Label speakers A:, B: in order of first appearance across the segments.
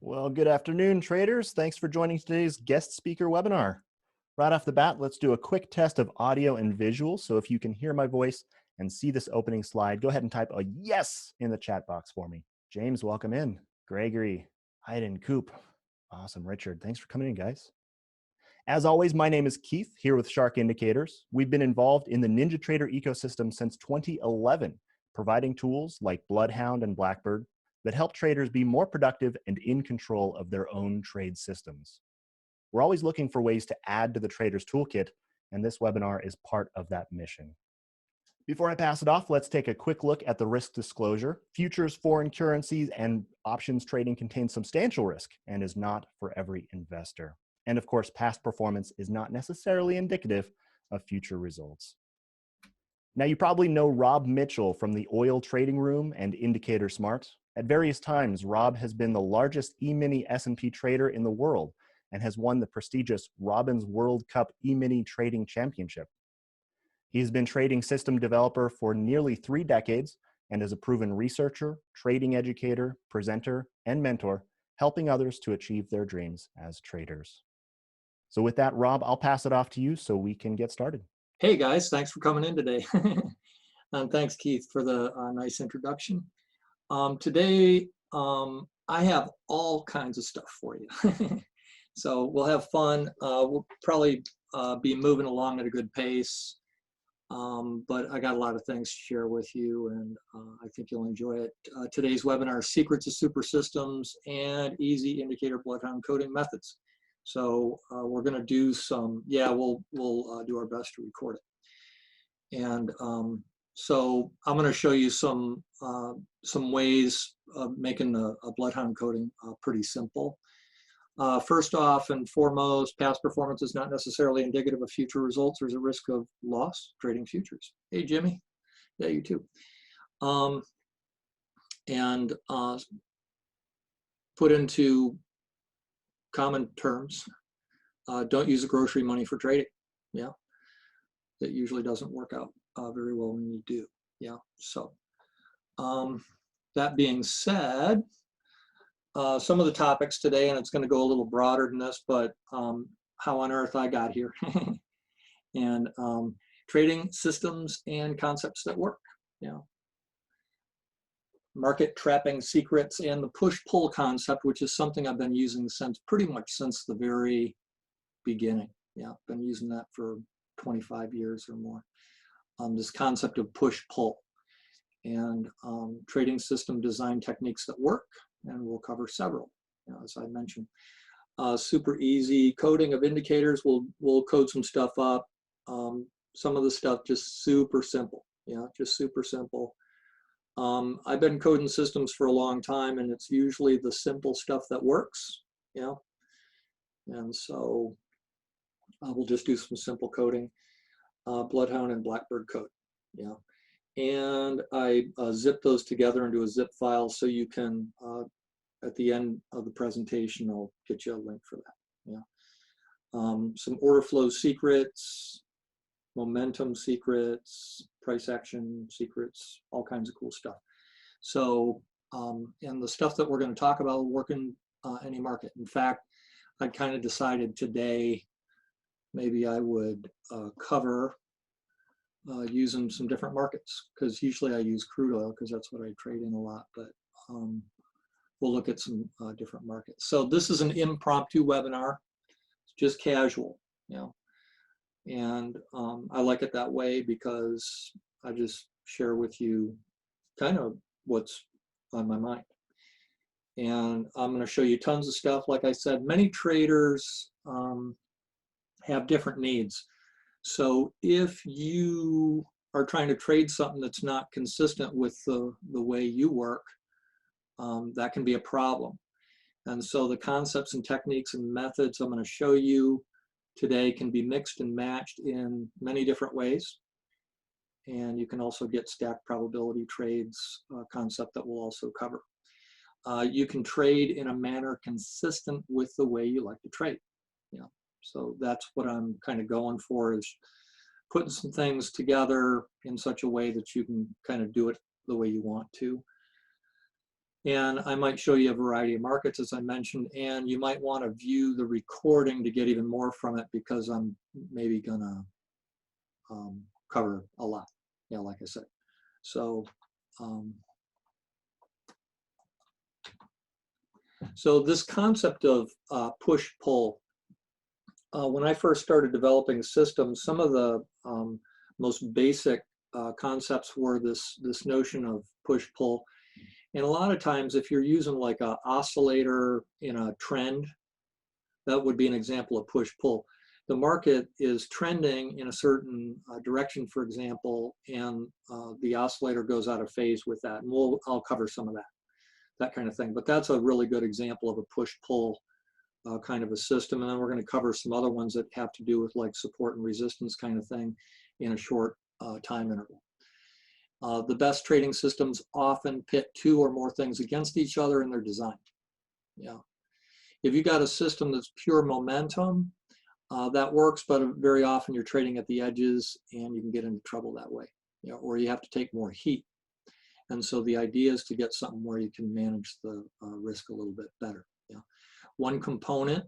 A: Well, good afternoon, traders. Thanks for joining today's guest speaker webinar. Right off the bat, let's do a quick test of audio and visual. So if you can hear my voice and see this opening slide, go ahead and type a yes in the chat box for me. James, welcome in. Gregory, Hayden, Coop. Awesome. Richard, thanks for coming in, guys. As always, my name is Keith, here with Shark Indicators. We've been involved in the NinjaTrader ecosystem since 2011, providing tools like Bloodhound and BlackBird that help traders be more productive and in control of their own trade systems. We're always looking for ways to add to the trader's toolkit, and this webinar is part of that mission. Before I pass it off, let's take a quick look at the risk disclosure. Futures, foreign currencies, and options trading contain substantial risk and is not for every investor. And of course, past performance is not necessarily indicative of future results. Now, you probably know Rob Mitchell from the Oil Trading Room and Indicator Smart. At various times, Rob has been the largest E-mini S&P trader in the world and has won the prestigious Robin's World Cup E-mini Trading Championship. He's been trading system developer for nearly 3 decades and is a proven researcher, trading educator, presenter, and mentor, helping others to achieve their dreams as traders. So with that, Rob, I'll pass it off to you so we can get started.
B: Hey guys, thanks for coming in today. And thanks Keith for the nice introduction. Today, I have all kinds of stuff for you. So we'll have fun. We'll probably be moving along at a good pace. But I got a lot of things to share with you, and I think you'll enjoy it. Today's webinar, Secrets of Super Systems and Easy Indicator Bloodhound Coding Methods. So we're going to do some, we'll do our best to record it. And so I'm going to show you some ways of making a Bloodhound coding pretty simple. First off and foremost, past performance is not necessarily indicative of future results. There's a risk of loss trading futures. Hey, Jimmy. Yeah, you too. And put into common terms, don't use the grocery money for trading. Yeah, that usually doesn't work out very well when you do. Yeah, so that being said, some of the topics today, and it's going to go a little broader than this, but how on earth I got here, and trading systems and concepts that work. Yeah. Market trapping secrets and the push-pull concept, which is something I've been using pretty much since the very beginning. Yeah, been using that for 25 years or more. This concept of push-pull and trading system design techniques that work, and we'll cover several, as I mentioned. Super easy coding of indicators. We'll code some stuff up. Some of the stuff just super simple. Yeah, just super simple. I've been coding systems for a long time, and it's usually the simple stuff that works. Yeah, and so we'll just do some simple coding. Bloodhound and BlackBird Code. Yeah, and I zip those together into a zip file, so you can at the end of the presentation I'll get you a link for that. Yeah, some order flow secrets, momentum secrets, price action secrets, all kinds of cool stuff. So and the stuff that we're going to talk about will work in any market. In fact, I kind of decided today maybe I would cover using some different markets, because usually I use crude oil because that's what I trade in a lot, but we'll look at some different markets. So this is an impromptu webinar. It's just casual, and I like it that way because I just share with you kind of what's on my mind. And I'm going to show you tons of stuff. Like I said, many traders have different needs. So if you are trying to trade something that's not consistent with the way you work, that can be a problem. And so the concepts and techniques and methods I'm going to show you today can be mixed and matched in many different ways. And you can also get stacked probability trades, concept that we'll also cover. You can trade in a manner consistent with the way you like to trade. So that's what I'm kind of going for, is putting some things together in such a way that you can kind of do it the way you want to. And I might show you a variety of markets, as I mentioned, and you might want to view the recording to get even more from it, because I'm maybe gonna cover a lot, yeah, like I said. So, so this concept of push-pull, when I first started developing systems, some of the most basic concepts were this notion of push-pull. And a lot of times, if you're using like an oscillator in a trend, that would be an example of push-pull. The market is trending in a certain direction, for example, and the oscillator goes out of phase with that. And I'll cover some of that kind of thing. But that's a really good example of a push-pull kind of a system. And then we're going to cover some other ones that have to do with like support and resistance kind of thing in a short time interval. The best trading systems often pit two or more things against each other in their design. Yeah. If you got a system that's pure momentum, that works, but very often you're trading at the edges and you can get into trouble that way. You know, or you have to take more heat. And so the idea is to get something where you can manage the risk a little bit better. Yeah. One component,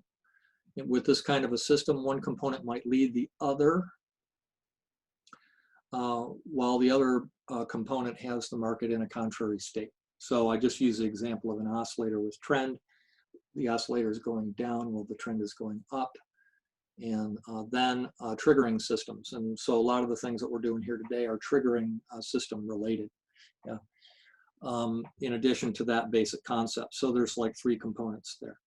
B: with this kind of a system, one component might lead the other, while the other component has the market in a contrary state. So I just use the example of an oscillator with trend. The oscillator is going down while the trend is going up. And then triggering systems. And so a lot of the things that we're doing here today are triggering system related. Yeah. In addition to that basic concept. So there's like three components there.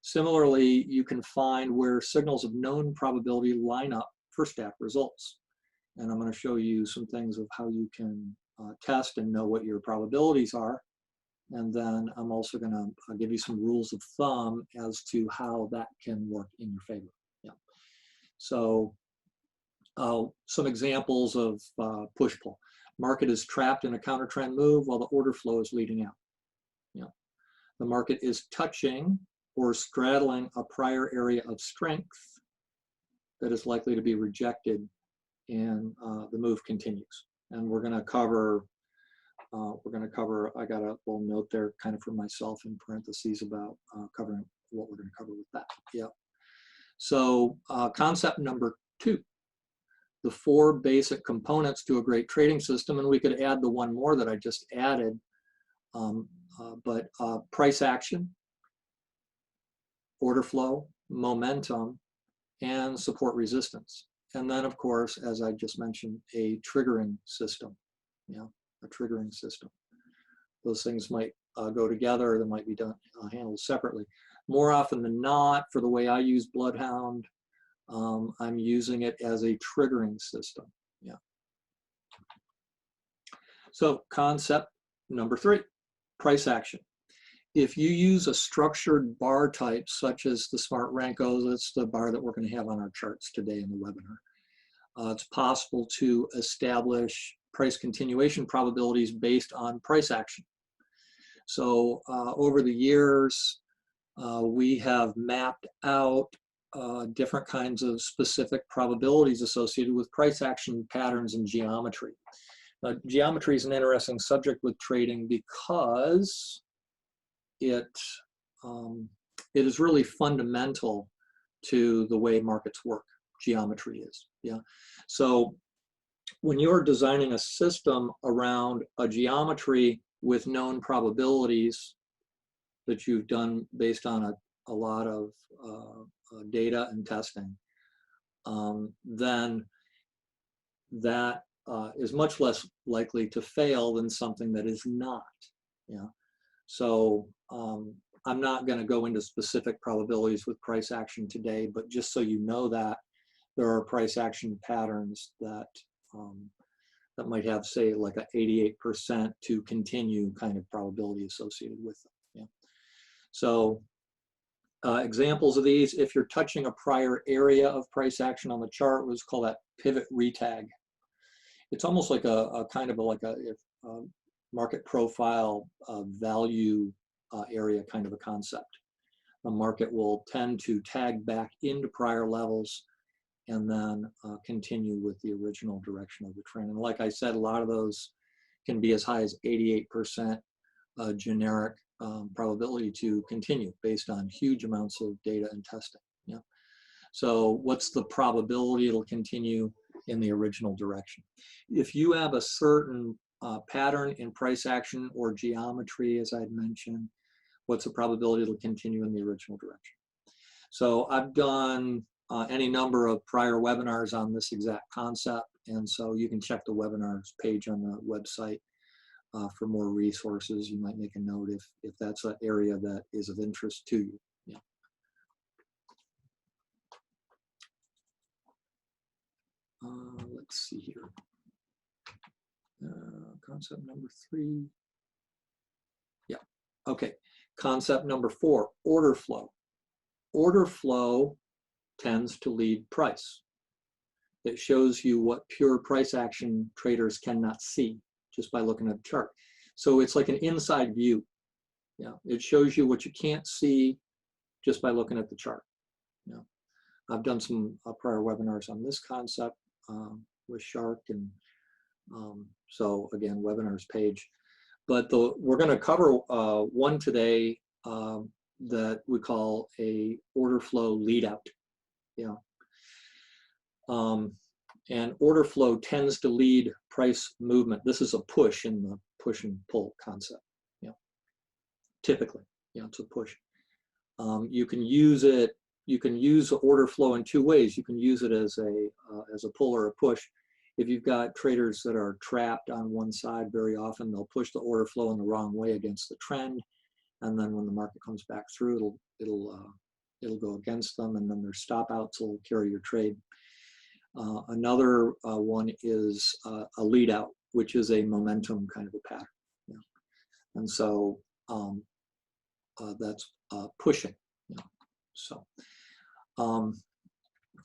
B: Similarly, you can find where signals of known probability line up for stack results. And I'm going to show you some things of how you can test and know what your probabilities are. And then I'm also going to give you some rules of thumb as to how that can work in your favor. Yeah. So some examples of push-pull. Market is trapped in a counter trend move while the order flow is leading out. Yeah. The market is touching or straddling a prior area of strength that is likely to be rejected, and the move continues. And we're going to cover, I got a little note there kind of for myself in parentheses about covering what we're going to cover with that. Yeah. So concept number 2, the 4 basic components to a great trading system, and we could add the one more that I just added, but price action, order flow, momentum, and support resistance. And then, of course, as I just mentioned, a triggering system. Yeah, a triggering system. Those things might go together, or they might be done handled separately. More often than not, for the way I use Bloodhound, I'm using it as a triggering system. Yeah. So concept number 3, price action. If you use a structured bar type, such as the Smart Renko, that's the bar that we're going to have on our charts today in the webinar, it's possible to establish price continuation probabilities based on price action. So over the years, we have mapped out different kinds of specific probabilities associated with price action patterns and geometry. Geometry is an interesting subject with trading because it is really fundamental to the way markets work. Geometry is, yeah. So when you're designing a system around a geometry with known probabilities that you've done based on a lot of data and testing, then that is much less likely to fail than something that is not. Yeah. So I'm not going to go into specific probabilities with price action today, but just so you know that there are price action patterns that that might have, say, like a 88% to continue kind of probability associated with them. Yeah. So examples of these, if you're touching a prior area of price action on the chart, let's call that pivot retag. It's almost like a kind of like a market profile value area kind of a concept. The market will tend to tag back into prior levels and then continue with the original direction of the trend. And like I said, a lot of those can be as high as 88%. a generic probability to continue based on huge amounts of data and testing. Yeah. So what's the probability it'll continue in the original direction? If you have a certain pattern in price action or geometry, as I'd mentioned, what's the probability it'll continue in the original direction? So I've done any number of prior webinars on this exact concept, and so you can check the webinars page on the website for more resources. You might make a note if that's an area that is of interest to you. Yeah. Let's see here. Concept number 3. Yeah. Okay. Concept number 4, order flow. Order flow tends to lead price. It shows you what pure price action traders cannot see just by looking at the chart. So it's like an inside view. Yeah, it shows you what you can't see just by looking at the chart. Yeah, I've done some prior webinars on this concept with Shark, and so again, webinars page. But we're going to cover one today that we call a order flow lead out. Yeah. And order flow tends to lead price movement. This is a push in the push and pull concept. Yeah. Typically, yeah, it's a push. You can use it. You can use order flow in 2 ways. You can use it as a pull or a push. If you've got traders that are trapped on one side, very often they'll push the order flow in the wrong way against the trend, and then when the market comes back through, it'll go against them, and then their stop outs will carry your trade. Another one is a lead out, which is a momentum kind of a pattern. Yeah. And so that's pushing. Yeah. So,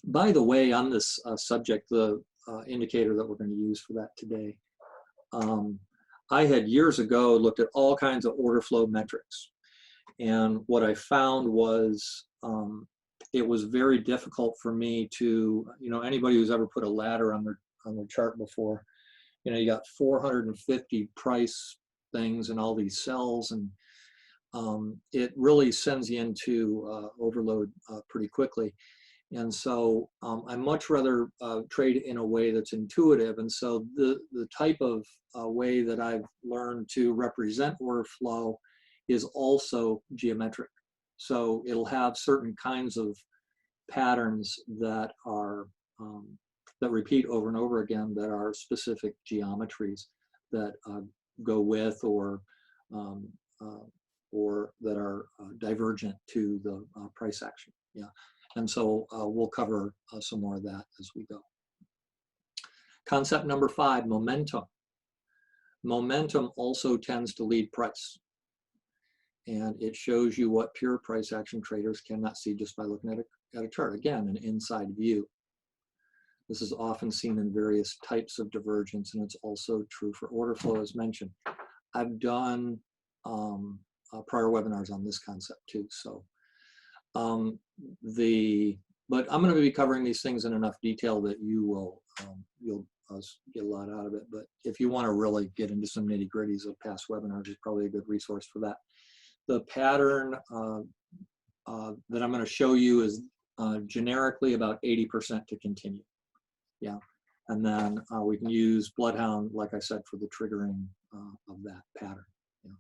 B: by the way, on this subject, the indicator that we're going to use for that today, I had years ago looked at all kinds of order flow metrics. And what I found was it was very difficult for me to, anybody who's ever put a ladder on their chart before, you got 450 price things and all these cells, and it really sends you into overload pretty quickly. And so I much rather trade in a way that's intuitive. And so the type of way that I've learned to represent order flow is also geometric. So it'll have certain kinds of patterns that are that repeat over and over again, that are specific geometries that go with or that are divergent to the price action. Yeah. And so we'll cover some more of that as we go. Concept number 5, momentum. Momentum also tends to lead price. And it shows you what pure price action traders cannot see just by looking at a chart. Again, an inside view. This is often seen in various types of divergence, and it's also true for order flow, as mentioned. I've done prior webinars on this concept too. So, but I'm going to be covering these things in enough detail that you'll get a lot out of it. But if you want to really get into some nitty-gritties of past webinars, it's probably a good resource for that. The pattern that I'm going to show you is generically about 80% to continue. Yeah, and then we can use Bloodhound, like I said, for the triggering of that pattern. Yeah.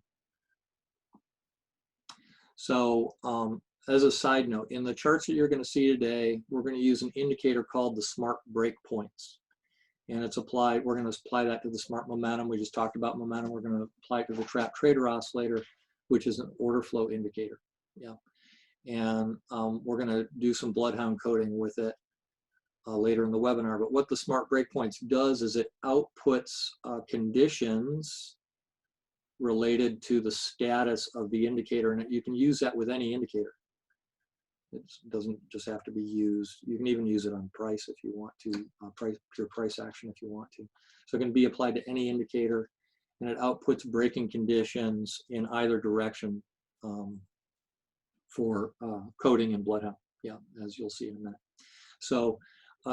B: So as a side note, in the charts that you're going to see today, we're going to use an indicator called the smart breakpoints. And it's applied, we're going to apply that to the smart momentum. We just talked about momentum. We're going to apply it to the trap trader oscillator, which is an order flow indicator. Yeah. And we're going to do some Bloodhound coding with it later in the webinar. But what the smart breakpoints does is it outputs conditions related to the status of the indicator, and you can use that with any indicator. It doesn't just have to be used. You can even use it on price if you want to, pure price action if you want to. So it can be applied to any indicator, and it outputs breaking conditions in either direction for coding in Bloodhound. Yeah, as you'll see in a minute. So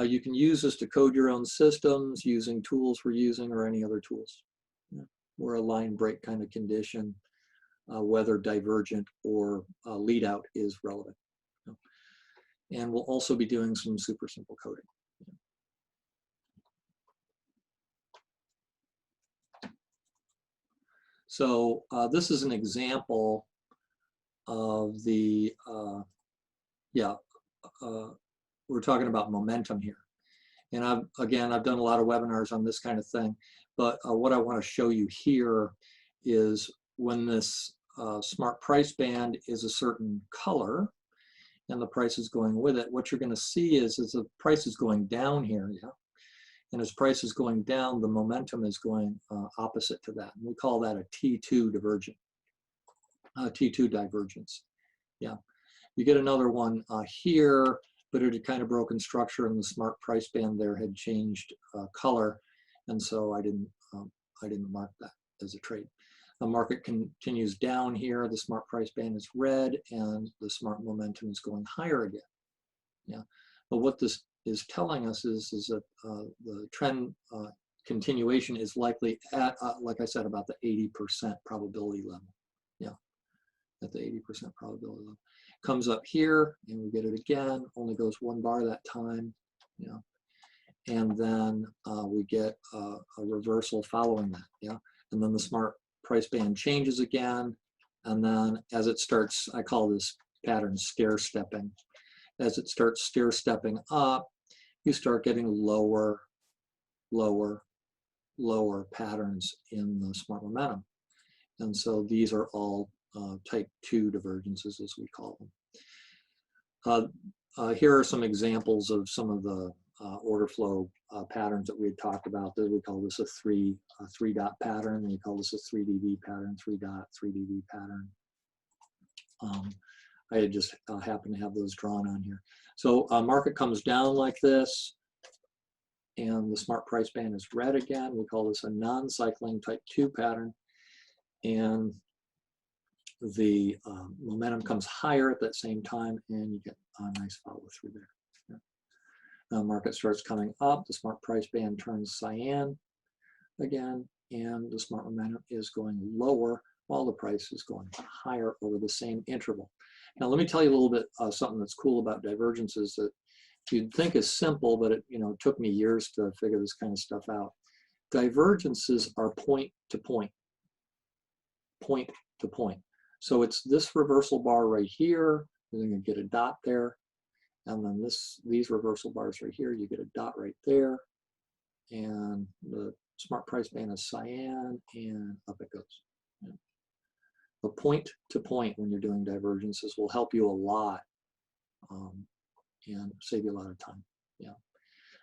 B: you can use this to code your own systems using tools we're using or any other tools. Yeah. Or a line break kind of condition. whether divergent or lead out is relevant. And we'll also be doing some super simple coding. So this is an example of the, we're talking about momentum here. And I've done a lot of webinars on this kind of thing, but what I want to show you here is when this smart price band is a certain color and the price is going with it, what you're going to see is the price is going down here, and as price is going down, the momentum is going opposite to that. And we call that a T2 divergent, T2 divergence. Yeah, you get another one here, but it had kind of broken structure, and the smart price band there had changed color, and so I didn't mark that as a trade. The market continues down here. The smart price band is red, and the smart momentum is going higher again. Yeah, but what this is telling us is that the trend continuation is likely at, like I said, about the 80% probability level. Yeah, at the 80% probability level. Comes up here, and we get it again. Only goes one bar that time. Yeah, and then we get a reversal following that. Yeah, and then the smart price band changes again, and then as it starts, I call this pattern stair stepping. As it starts stair stepping up, you start getting lower, lower, lower patterns in the smart momentum. And so these are all type 2 divergences, as we call them. Here are some examples of some of the order flow patterns that we had talked about. We call this a three dot pattern. We call this a 3DV pattern, 3 dot, 3DV pattern. I had just happened to have those drawn on here. So market comes down like this, and the smart price band is red again. We call this a non-cycling type 2 pattern. And the momentum comes higher at that same time, and you get a nice follow through there. Yeah. Now market starts coming up, the smart price band turns cyan again, and the smart momentum is going lower while the price is going higher over the same interval. Now let me tell you a little bit something that's cool about divergences that you'd think is simple, but it took me years to figure this kind of stuff out. Divergences are point to point, point to point. So it's this reversal bar right here, you're going to get a dot there, and then these reversal bars right here, you get a dot right there, and the smart price band is cyan, and up it goes. Yeah. The point to point when you're doing divergences will help you a lot and save you a lot of time. Yeah.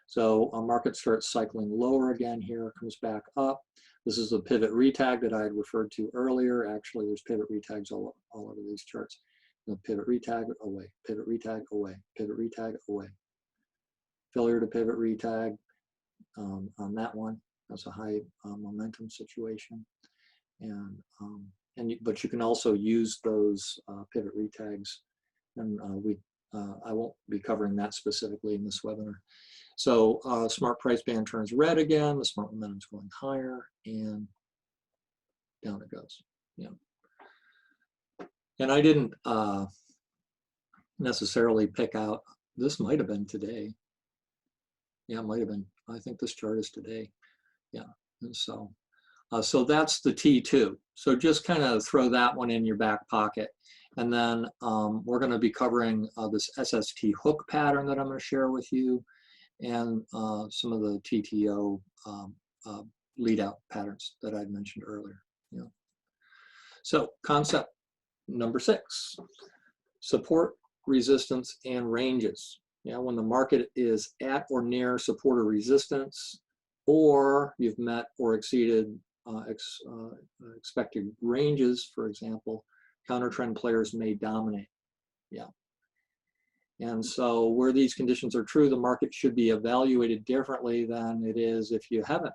B: So a market starts cycling lower again here, comes back up. This is the pivot retag that I had referred to earlier. Actually, there's pivot retags all over these charts. The pivot retag away, pivot retag away, pivot retag away. Failure to pivot retag on that one. That's a high momentum situation. But you can also use those pivot retags, and I won't be covering that specifically in this webinar. So smart price band turns red again, the smart momentum is going higher, and down it goes. Yeah. And I didn't necessarily pick out, this might have been today. Yeah, it might have been. I think this chart is today. Yeah, and so that's the T2. So just kind of throw that one in your back pocket. And then we're going to be covering this SST hook pattern that I'm going to share with you, and some of the TTO lead out patterns that I'd mentioned earlier. Yeah. So concept number 6, support, resistance, and ranges. Yeah, when the market is at or near support or resistance, or you've met or exceeded expected ranges, for example, counter trend players may dominate. Yeah. And so where these conditions are true, the market should be evaluated differently than it is if you haven't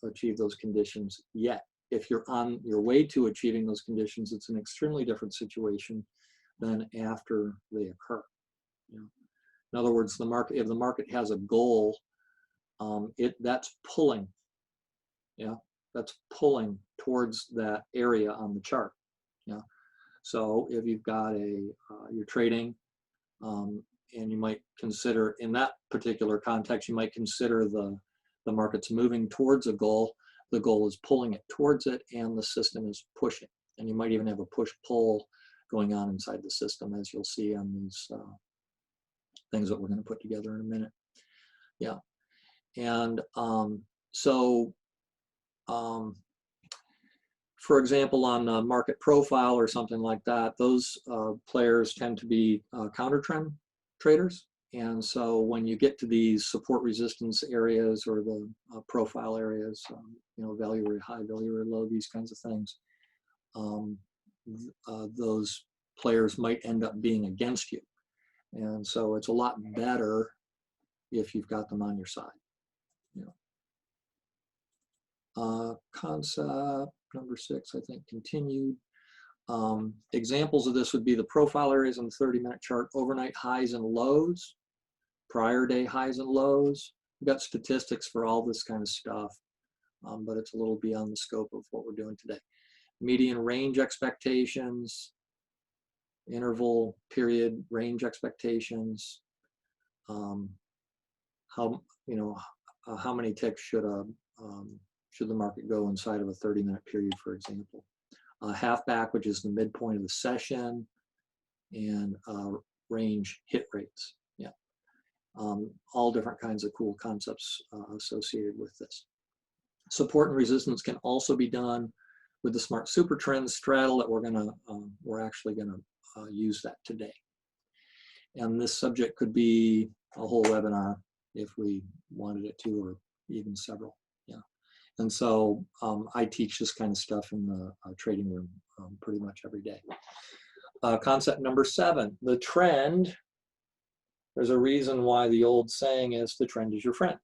B: achieved those conditions yet. If you're on your way to achieving those conditions, it's an extremely different situation than after they occur. You know? In other words, if the market has a goal, that's pulling. Yeah, that's pulling towards that area on the chart. Yeah. So if you've got you're trading, and you might consider, in that particular context, you might consider the market's moving towards a goal. The goal is pulling it towards it, and the system is pushing. And you might even have a push-pull going on inside the system, as you'll see on these things that we're going to put together in a minute. Yeah. And for example, on a market profile or something like that, those players tend to be counter trend traders. And so when you get to these support resistance areas or the profile areas, you know, value area high, value area low, these kinds of things, those players might end up being against you. And so it's a lot better if you've got them on your side. You know. Concept number 6, I think, continued. Examples of this would be the profile areas on the 30-minute chart, overnight highs and lows, prior day highs and lows. We've got statistics for all this kind of stuff, but it's a little beyond the scope of what we're doing today. Median range expectations, interval period range expectations. How many ticks should the market go inside of a 30-minute period, for example? Halfback, which is the midpoint of the session, and range hit rates. Yeah, all different kinds of cool concepts associated with this. Support and resistance can also be done with the Smart Super Trends straddle that we're actually gonna use that today. And this subject could be a whole webinar if we wanted it to, or even several. Yeah. And so I teach this kind of stuff in the trading room pretty much every day. Concept number 7, the trend. There's a reason why the old saying is the trend is your friend,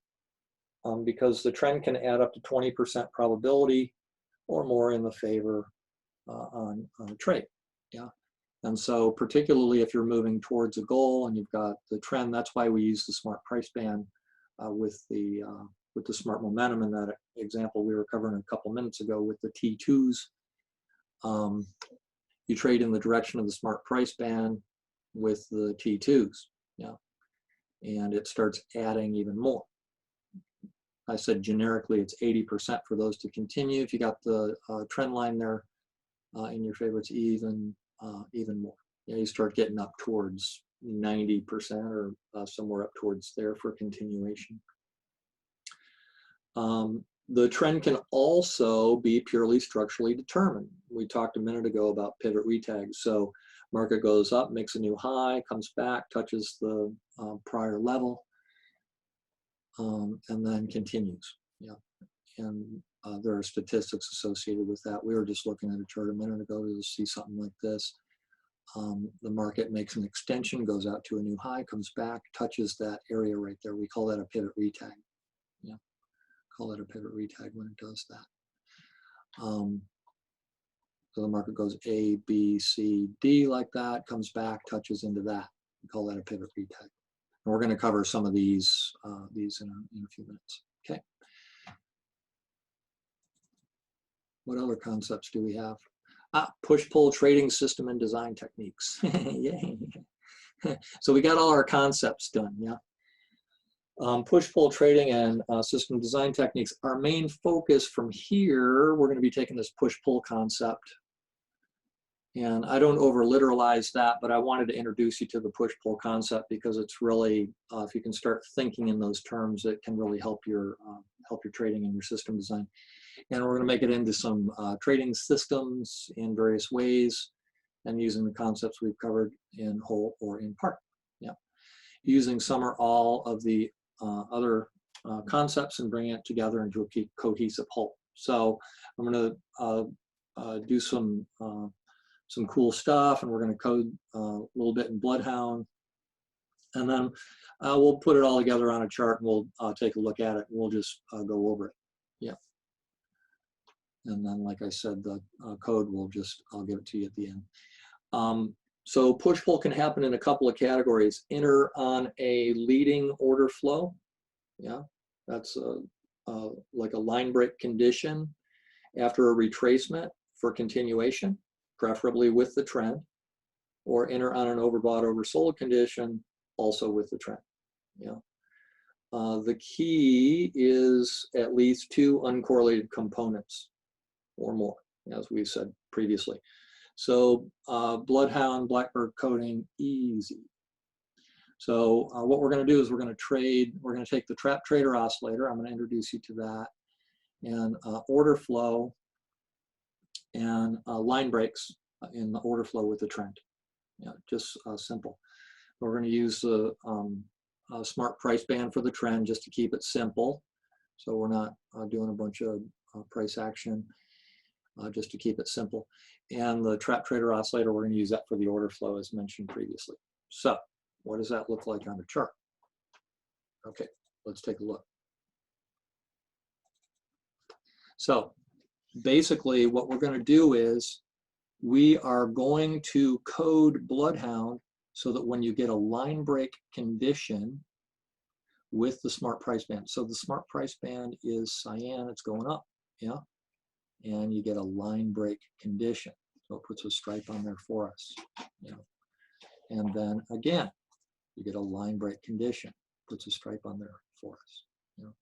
B: because the trend can add up to 20% probability or more in the favor on a trade. Yeah. And so particularly if you're moving towards a goal and you've got the trend, that's why we use the smart price band with the smart momentum in that example we were covering a couple minutes ago with the T2s. You trade in the direction of the smart price band with the T2s, yeah, and it starts adding even more. I said generically it's 80% for those to continue. If you got the trend line there in your favor, it's even more. You know, you start getting up towards 90% or somewhere up towards there for continuation. The trend can also be purely structurally determined. We talked a minute ago about pivot retags. So market goes up, makes a new high, comes back, touches the prior level, and then continues. Yeah, and there are statistics associated with that. We were just looking at a chart a minute ago to see something like this. The market makes an extension, goes out to a new high, comes back, touches that area right there. We call that a pivot retag. Yeah, call it a pivot retag when it does that. So the market goes A, B, C, D like that, comes back, touches into that. We call that a pivot retag. And we're going to cover some of these in a few minutes. Okay. What other concepts do we have? Push-pull trading system and design techniques. Yay. So we got all our concepts done, yeah. Push-pull trading and system design techniques. Our main focus from here, we're going to be taking this push-pull concept. And I don't over-literalize that, but I wanted to introduce you to the push-pull concept because it's really, if you can start thinking in those terms, it can really help your trading and your system design. And we're going to make it into some trading systems in various ways and using the concepts we've covered in whole or in part. Yeah, using some or all of the other concepts and bringing it together into a cohesive whole. So I'm going to do some cool stuff, and we're going to code a little bit in Bloodhound, and then we'll put it all together on a chart, and we'll take a look at it, and we'll just go over it. Yeah. And then, like I said, the code I'll give it to you at the end. So push-pull can happen in a couple of categories. Enter on a leading order flow. Yeah, that's like a line break condition after a retracement for continuation. preferably with the trend, or enter on an overbought, oversold condition, also with the trend. Yeah. The key is at least 2 uncorrelated components or more, as we said previously. So Bloodhound, BlackBird coding, easy. So what we're going to do is we're going to take the trap trader oscillator. I'm going to introduce you to that, and order flow and line breaks in the order flow with the trend. Yeah, just simple. We're going to use the smart price band for the trend just to keep it simple. So we're not doing a bunch of price action, just to keep it simple. And the trap trader oscillator, we're going to use that for the order flow as mentioned previously. So what does that look like on the chart? Okay, let's take a look. So basically what we're going to do is we are going to code Bloodhound so that when you get a line break condition with the smart price band. So the smart price band is cyan, it's going up, yeah? And you get a line break condition. So it puts a stripe on there for us, yeah? And then again, you get a line break condition, puts a stripe on there for us, yeah?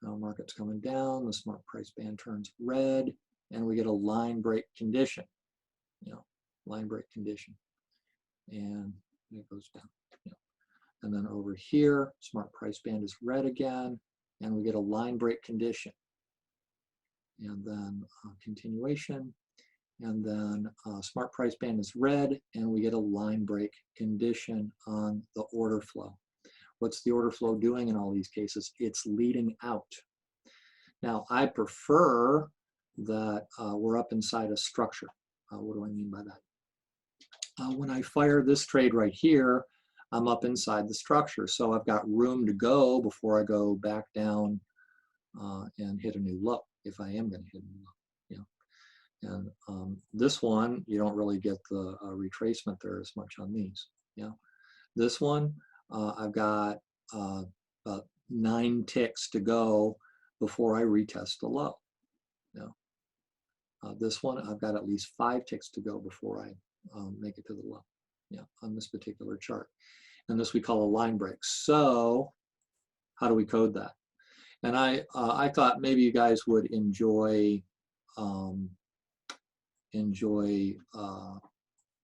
B: Now market's coming down, the smart price band turns red, and we get a line break condition, you know, line break condition. And it goes down. Yeah. And then over here, smart price band is red again, and we get a line break condition. And then continuation, and then smart price band is red, and we get a line break condition on the order flow. What's the order flow doing in all these cases? It's leading out. Now, I prefer that we're up inside a structure. What do I mean by that? When I fire this trade right here, I'm up inside the structure. So I've got room to go before I go back down and hit a new low, if I am going to hit a new low. Yeah. And this one, you don't really get the retracement there as much on these. Yeah. This one, I've got about 9 ticks to go before I retest the low. Yeah. This one, I've got at least 5 ticks to go before I make it to the low, yeah, on this particular chart. And this we call a line break. So how do we code that? And I thought maybe you guys would enjoy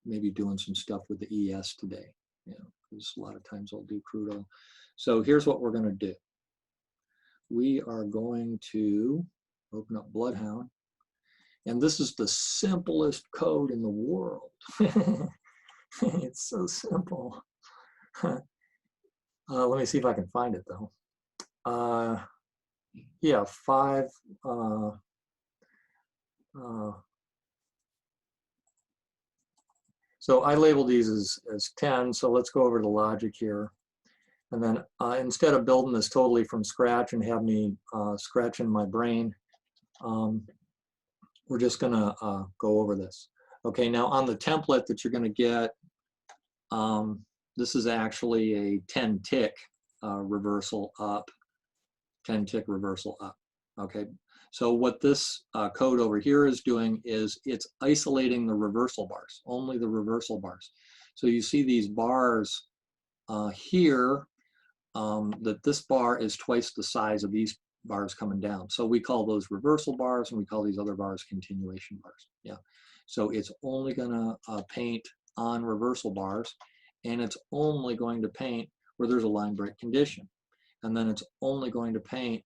B: maybe doing some stuff with the ES today, you know, because a lot of times I'll do crude oil. So here's what we're going to do. We are going to open up Bloodhound. And this is the simplest code in the world. It's so simple. Let me see if I can find it though. Yeah, 5. So I labeled these as 10. So let's go over to logic here. And then instead of building this totally from scratch and have me scratching my brain, we're just going to go over this. Okay, now on the template that you're going to get, this is actually a 10-tick reversal up, 10-tick reversal up. Okay, so what this code over here is doing is it's isolating the reversal bars, only the reversal bars. So you see these bars here, that this bar is twice the size of these bars coming down. So we call those reversal bars, and we call these other bars continuation bars. Yeah. So it's only going to paint on reversal bars, and it's only going to paint where there's a line break condition. And then it's only going to paint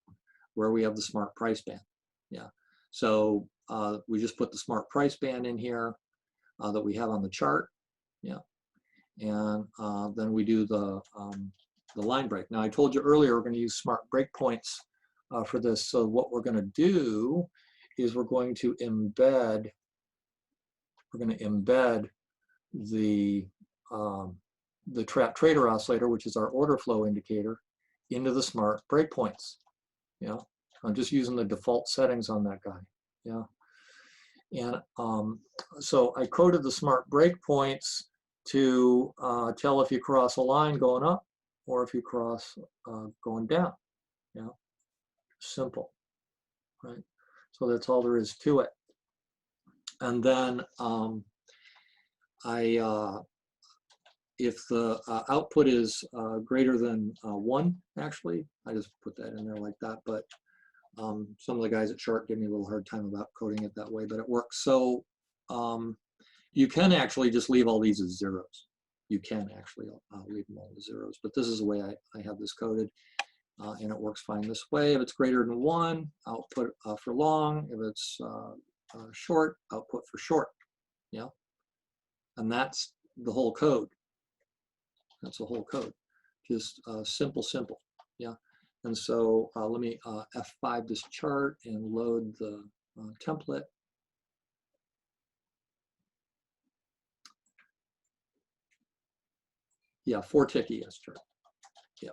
B: where we have the smart price band. Yeah. So we just put the smart price band in here that we have on the chart. Yeah. And then we do the line break. Now I told you earlier we're going to use smart breakpoints for this. So what we're going to do is we're going to embed the trap trader oscillator, which is our order flow indicator, into the smart breakpoints. Yeah, I'm just using the default settings on that guy. Yeah, and so I coded the smart breakpoints to tell if you cross a line going up or if you cross going down. Yeah, simple, right? So that's all there is to it. And then if the output is greater than 1, actually, I just put that in there like that, but some of the guys at Sharp give me a little hard time about coding it that way, but it works. So you can actually just leave all these as zeros. You can actually leave them all as zeros, but this is the way I have this coded, and it works fine this way. If it's greater than 1, output for long. If it's short, output for short. Yeah, and that's the whole code. That's the whole code. Just simple. Yeah. And so let me F5 this chart and load the template. Yeah, 4-tick ES chart. Yeah.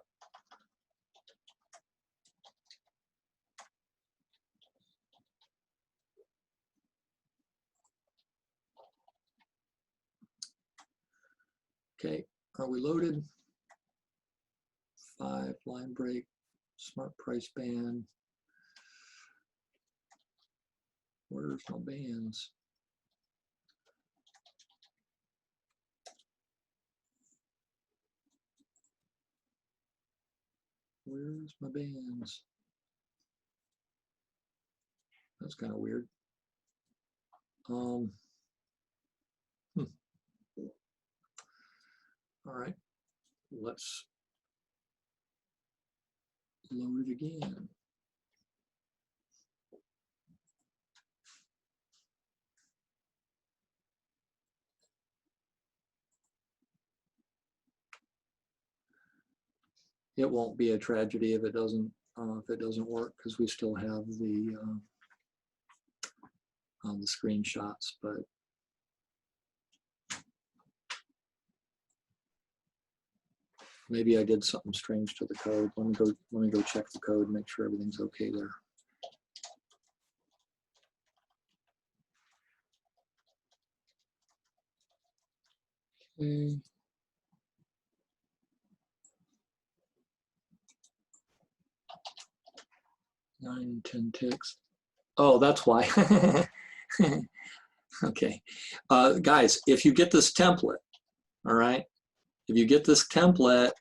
B: Okay, are we loaded? 5, line break, smart price band. Where's my bands? Where's my bands? That's kind of weird. All right, let's load it again. It won't be a tragedy if it doesn't work, because we still have the screenshots, but maybe I did something strange to the code. Let me go check the code and make sure everything's okay there. Okay. 9, 10 ticks. Oh, that's why. Okay. Guys, if you get this template, all right, if you get this template,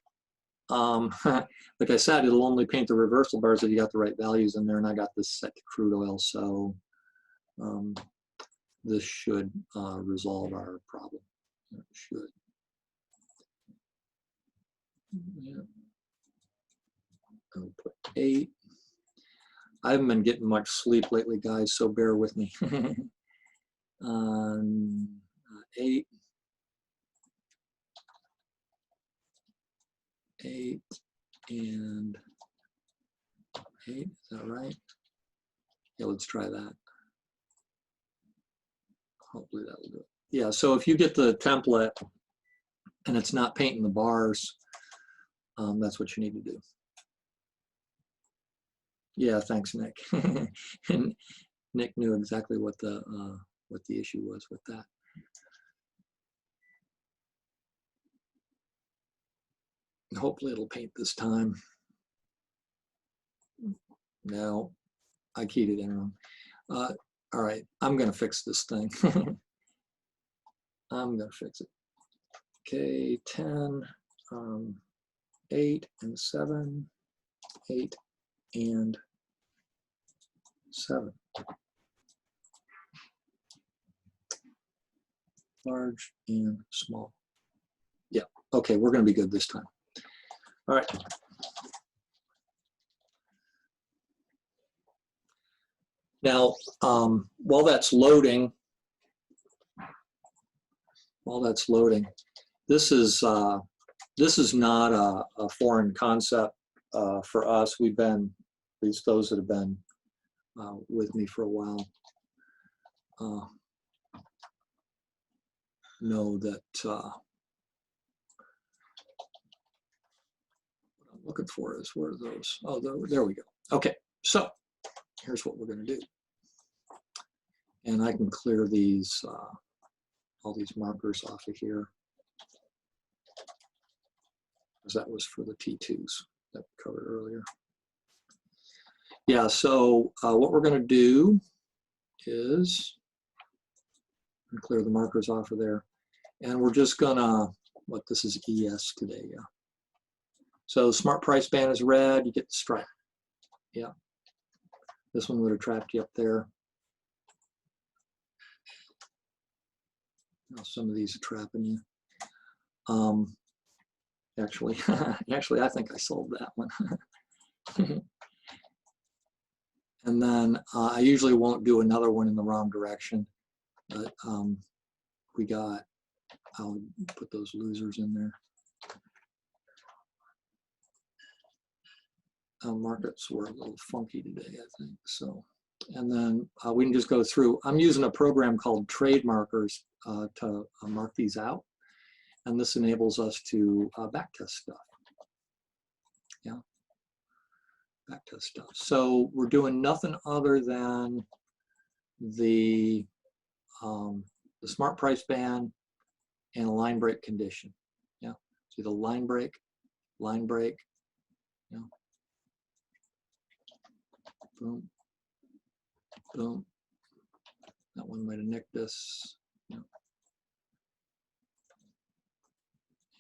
B: like I said, it'll only paint the reversal bars if you got the right values in there, and I got this set to crude oil, so this should resolve our problem. It should. Yeah. I'll put 8. I haven't been getting much sleep lately, guys, so bear with me. 8. 8 and 8, is that right? Yeah, let's try that. Hopefully that'll do it. Yeah, so if you get the template and it's not painting the bars, that's what you need to do. Yeah, thanks, Nick. And Nick knew exactly what the issue was with that. Hopefully it'll paint this time. No, I keyed it in wrong. All right, I'm gonna fix this thing. I'm gonna fix it. Okay, 10, 8 and 7, 8 and 7. Large and small. Yeah, okay, we're gonna be good this time. All right. Now, while that's loading, this is not a foreign concept for us. We've been, at least those that have been with me for a while, know that what I'm looking for is, where are those? Oh, there we go. Okay, so here's what we're going to do. And I can clear these, all these markers off of here, because that was for the T2s that we covered earlier. Yeah, so what we're going to do is and clear the markers off of there. And we're just gonna, what, this is ES today, yeah. So smart price band is red, you get the stripe. Yeah. This one would have trapped you up there. Now, some of these are trapping you. Actually, I think I sold that one. And then I usually won't do another one in the wrong direction, but I'll put those losers in there. Markets were a little funky today, I think. So, and then we can just go through. I'm using a program called Trade Markers to mark these out. And this enables us to backtest stuff. Yeah, backtest stuff. So we're doing nothing other than the smart price band and a line break condition. Yeah, so the line break, yeah. Boom, boom. That one might have nicked us. Yeah.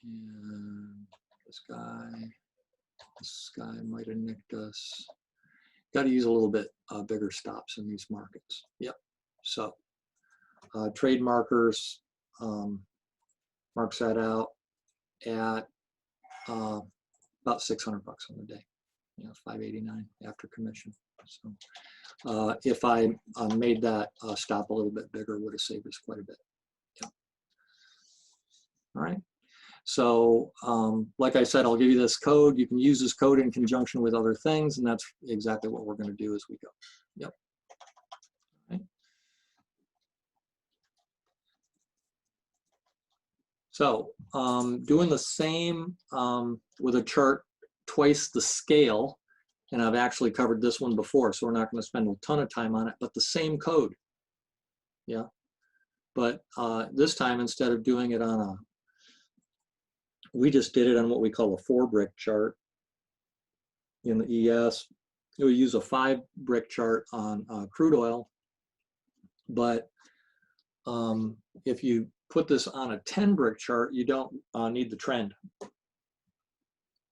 B: And this guy might have nicked us. Got to use a little bit bigger stops in these markets. Yep. So trade markers marks that out at about $600 on the day. You know, $589 after commission. So if I made that stop a little bit bigger, would have saved us quite a bit. Yeah. All right. So like I said, I'll give you this code. You can use this code in conjunction with other things, and that's exactly what we're going to do as we go. Yep. Okay. So doing the same with a chart twice the scale, and I've actually covered this one before, so we're not going to spend a ton of time on it, but the same code. Yeah. But this time, instead of doing it on a, we just did it on what we call a 4-brick chart in the ES. We use a 5-brick chart on crude oil, but if you put this on a 10-brick chart, you don't need the trend.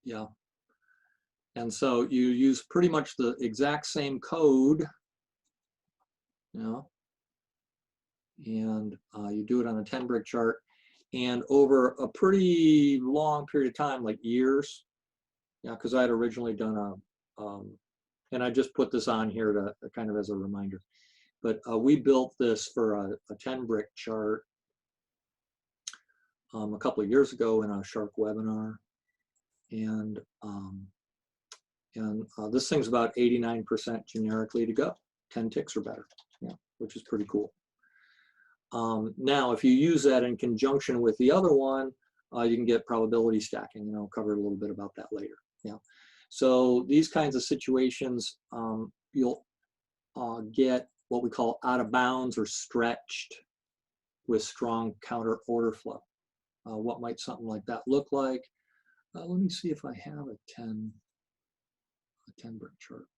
B: Yeah. And so you use pretty much the exact same code, you know, and you do it on a 10-brick chart. And over a pretty long period of time, like years, yeah, because I had originally done and I just put this on here to kind of as a reminder. But we built this for a 10-brick chart a couple of years ago in a Shark webinar, and this thing's about 89% generically to go. 10 ticks or better, yeah, which is pretty cool. Now, if you use that in conjunction with the other one, you can get probability stacking, and I'll cover a little bit about that later. Yeah. So these kinds of situations, you'll get what we call out of bounds or stretched with strong counter order flow. What might something like that look like? Let me see if I have a 10-brick chart.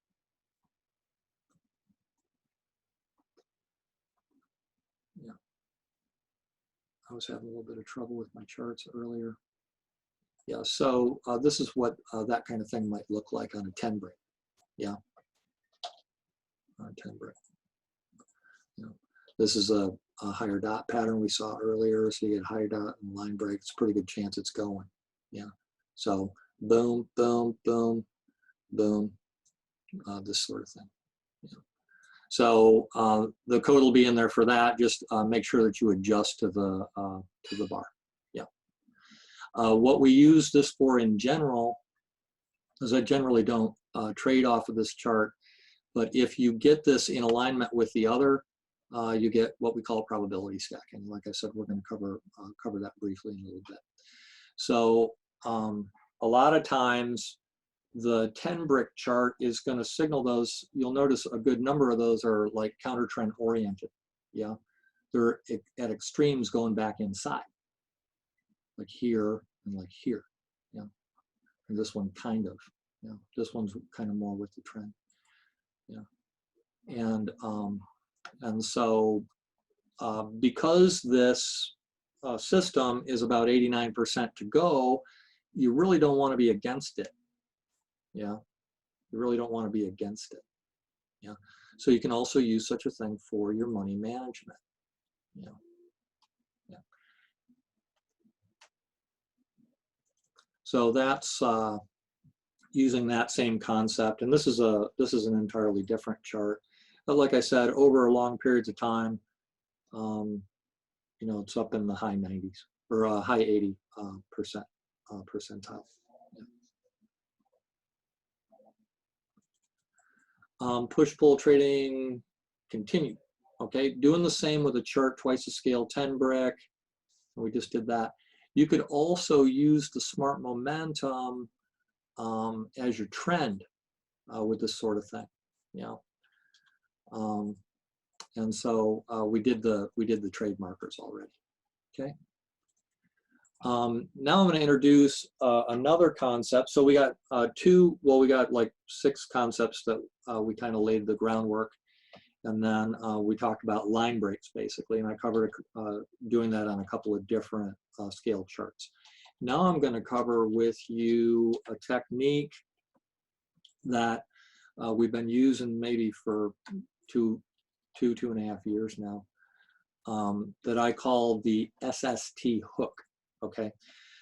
B: Yeah. I was having a little bit of trouble with my charts earlier. Yeah, so this is what that kind of thing might look like on a 10-brick. Yeah, on a 10-brick. You know, this is a higher dot pattern we saw earlier, so you get higher dot and line break. It's a pretty good chance it's going. Yeah, so boom, boom, boom, boom, this sort of thing. Yeah. So the code will be in there for that. Just make sure that you adjust to the bar. Yeah. What we use this for in general is I generally don't trade off of this chart, but if you get this in alignment with the other, you get what we call probability stacking. Like I said, we're going to cover that briefly in a little bit. So a lot of times the 10-brick chart is going to signal those. You'll notice a good number of those are like counter trend oriented. Yeah, they're at extremes going back inside, like here and like here. Yeah, and this one kind of. Yeah, this one's kind of more with the trend. Yeah, and so because this system is about 89% to go, you really don't want to be against it. Yeah, you really don't want to be against it. Yeah, so you can also use such a thing for your money management. Yeah, yeah. So that's using that same concept, and this is an entirely different chart. But like I said, over long periods of time, you know, it's up in the high 90s or high 80 percentile. Push-pull trading continued. Okay, doing the same with a chart twice the scale 10 brick. We just did that. You could also use the smart momentum as your trend with this sort of thing. You know, and so we did the trade markers already. Okay. Now I'm going to introduce another concept. So we got we got like 6 concepts that we kind of laid the groundwork, and then we talked about line breaks basically, and I covered doing that on a couple of different scale charts. Now I'm going to cover with you a technique that we've been using maybe for two and a half years now, that I call the SST hook. Okay,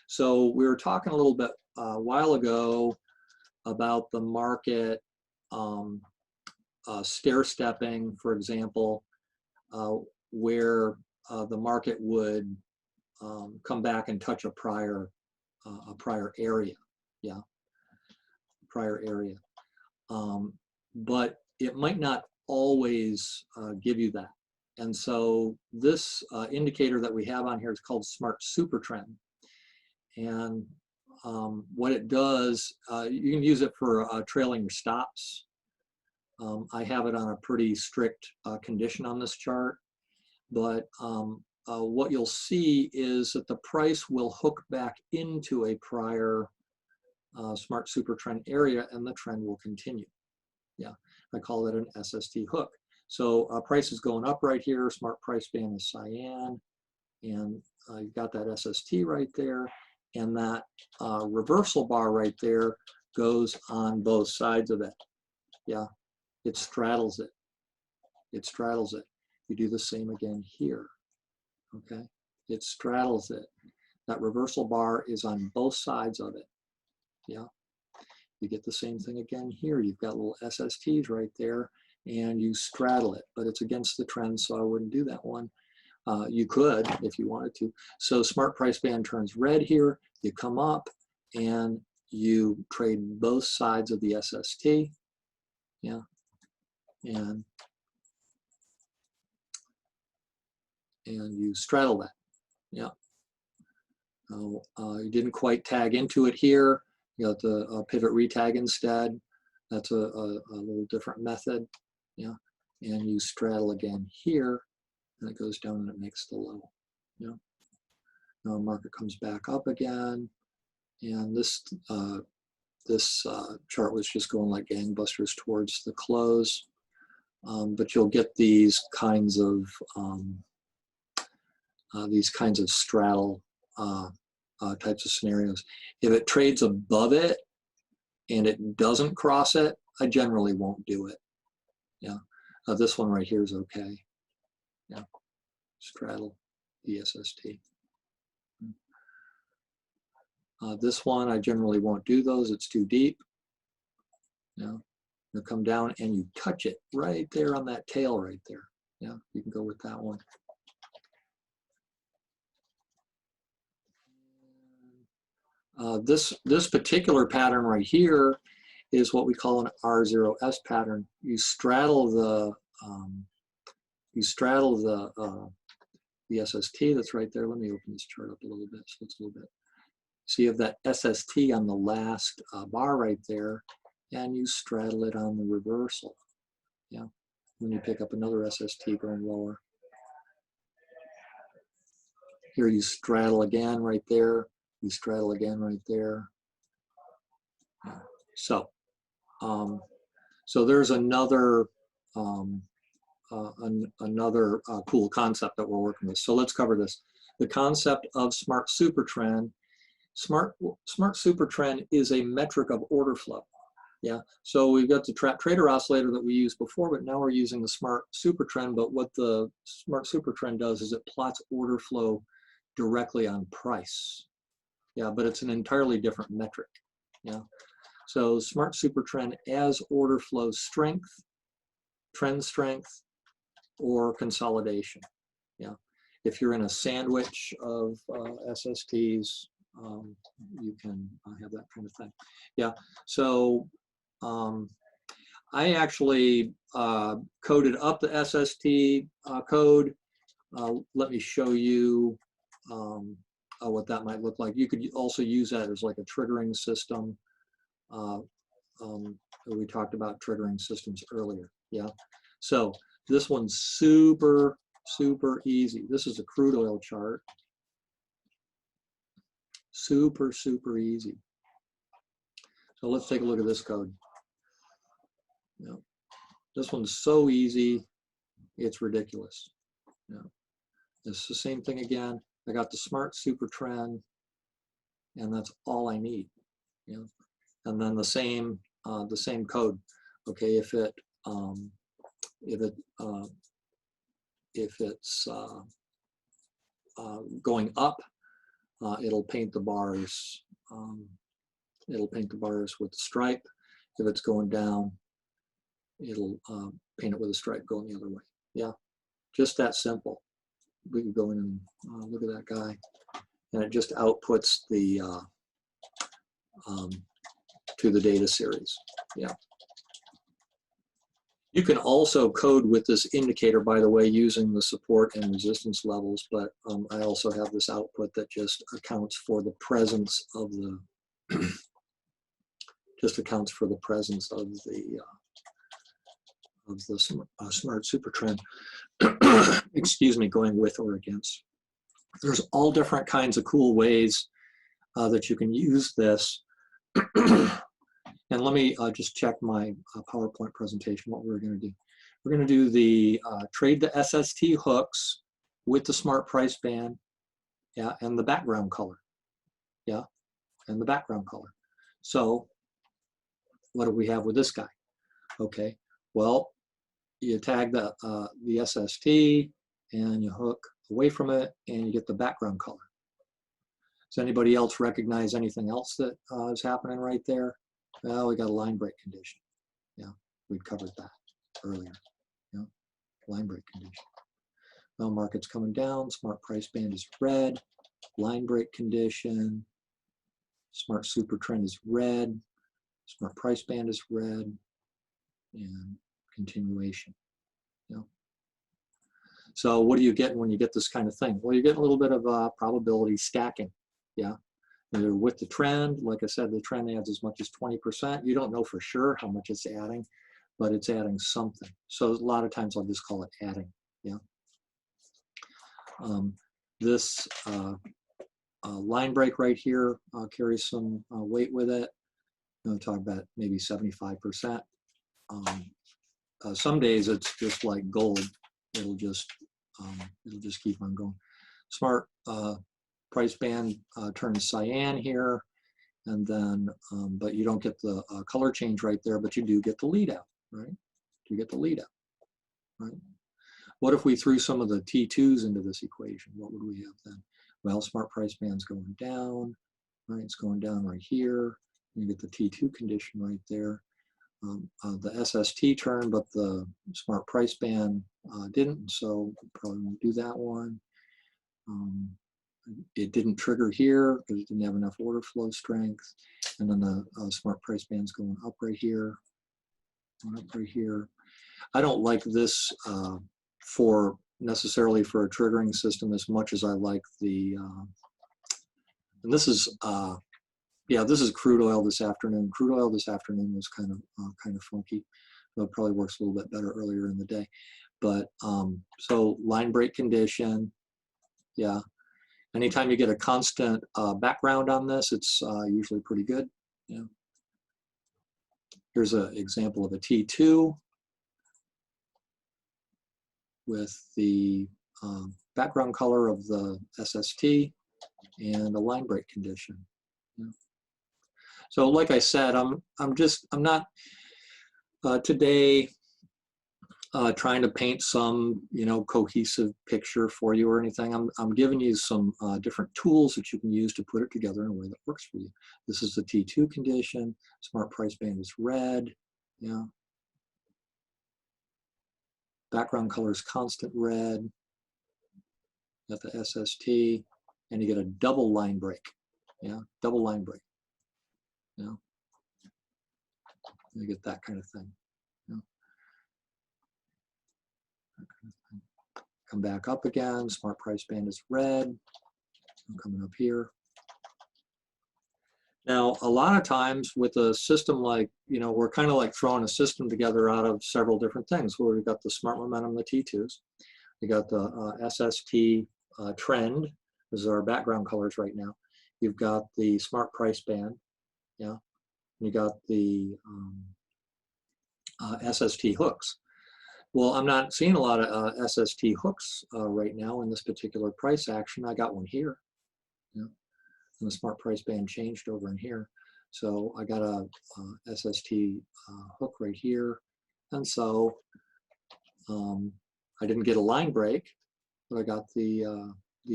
B: so we were talking a little bit a while ago about the market stair-stepping, for example, where the market would come back and touch a prior area, yeah, prior area, but it might not always give you that. And so this indicator that we have on here is called Smart Super Trend. And what it does, you can use it for trailing your stops. I have it on a pretty strict condition on this chart. But what you'll see is that the price will hook back into a prior Smart Super Trend area, and the trend will continue. Yeah, I call it an SST hook. So price is going up right here, smart price band is cyan, and you've got that SST right there, and that reversal bar right there goes on both sides of it. Yeah, it straddles it. It straddles it. You do the same again here. Okay, it straddles it. That reversal bar is on both sides of it. Yeah, you get the same thing again here. You've got little SSTs right there, and you straddle it, but it's against the trend, so I wouldn't do that one. You could if you wanted to. So smart price band turns red here, you come up and you trade both sides of the SST, yeah, and you straddle that, yeah. You didn't quite tag into it here, you got the pivot retag instead. That's a little different method, yeah, and you straddle again here, and it goes down and it makes the low. Yeah. Now the market comes back up again, and this chart was just going like gangbusters towards the close. But you'll get these kinds of straddle types of scenarios. If it trades above it and it doesn't cross it, I generally won't do it. Yeah, this one right here is okay. Yeah, straddle the SST. This one, I generally won't do those. It's too deep. Yeah, you come down and you touch it right there on that tail right there. Yeah, you can go with that one. This particular pattern right here is what we call an R0S pattern. You straddle the SST that's right there. Let me open this chart up a little bit so it's a little bit. So you have that SST on the last bar right there, and you straddle it on the reversal. Yeah, when you pick up another SST going lower. Here you straddle again right there. You straddle again right there. So, so there's another another cool concept that we're working with. So let's cover this. The concept of smart super trend. Smart super trend is a metric of order flow. Yeah, so we've got the trap trader oscillator that we used before, but now we're using the smart super trend. But what the smart super trend does is it plots order flow directly on price. Yeah, but it's an entirely different metric. Yeah, so smart super trend as order flow strength, trend strength, or consolidation. Yeah, if you're in a sandwich of SSTs, you can have that kind of thing. Yeah, so I actually coded up the SST code. Let me show you what that might look like. You could also use that as like a triggering system. We talked about triggering systems earlier. Yeah, so this one's super easy. This is a crude oil chart. Super easy. So let's take a look at this code. Yeah. This one's so easy, it's ridiculous. Yeah. It's the same thing again. I got the smart super trend, and that's all I need. Yeah. And then the same code. Okay, if it's going up, it'll paint the bars. It'll paint the bars with the stripe. If it's going down, it'll paint it with a stripe going the other way. Yeah, just that simple. We can go in and look at that guy, and it just outputs the to the data series. Yeah. You can also code with this indicator, by the way, using the support and resistance levels, but I also have this output that just accounts for the presence of the smart super trend. Excuse me, going with or against. There's all different kinds of cool ways that you can use this. And let me just check my PowerPoint presentation, what we're going to do. We're going to do the trade the SST hooks with the smart price band, yeah, and the background color, yeah, and the background color. So what do we have with this guy? Okay, well, you tag the SST and you hook away from it and you get the background color. Does anybody else recognize anything else that is happening right there? Well, we got a line break condition. Yeah, we covered that earlier. Yeah, line break condition. Well, market's coming down, smart price band is red, line break condition, smart super trend is red, smart price band is red, and continuation. Yeah. So what do you get when you get this kind of thing? Well, you get a little bit of probability stacking. Yeah. Either with the trend, like I said, the trend adds as much as 20%. You don't know for sure how much it's adding, but it's adding something. So a lot of times I'll just call it adding. Yeah. This line break right here carries some weight with it. I'm talk about maybe 75%. Some days it's just like gold. It'll just keep on going. Smart price band turns cyan here, and then but you don't get the color change right there, but you do get the lead out, right? You get the lead out, right? What if we threw some of the T2s into this equation? What would we have then? Well, smart price band's going down, right? It's going down right here. You get the T2 condition right there. The SST turned, but the smart price band didn't, so probably won't do that one. It didn't trigger here because it didn't have enough order flow strength. And then the smart price band's going up right here, up right here. I don't like this necessarily for a triggering system as much as I like the, and this is, yeah, this is crude oil this afternoon. Crude oil this afternoon was kind of funky. So it probably works a little bit better earlier in the day. But so line break condition, yeah. Anytime you get a constant background on this, it's usually pretty good. Yeah. Here's an example of a T2. with the background color of the SST and a line break condition. Yeah. So like I said, I'm not today trying to paint some cohesive picture for you or anything. I'm giving you some different tools that you can use to put it together in a way that works for you. This is the T2 condition. Smart price band is red. Yeah. Background color is constant red. Got the SST, and you get a double line break. Yeah, double line break. Yeah. You get that kind of thing. Yeah. That kind of thing. Come back up again. Smart price band is red. I'm coming up here. Now, a lot of times with a system like, we're kind of like throwing a system together out of several different things. Where we've got the smart momentum, the T2s. We got the SST trend. This is our background colors right now. You've got the smart price band. Yeah. You got the SST hooks. Well, I'm not seeing a lot of SST hooks right now in this particular price action. I got one here. Yeah. And the smart price band changed over in here. So I got a SST hook right here. And so I didn't get a line break, but I got the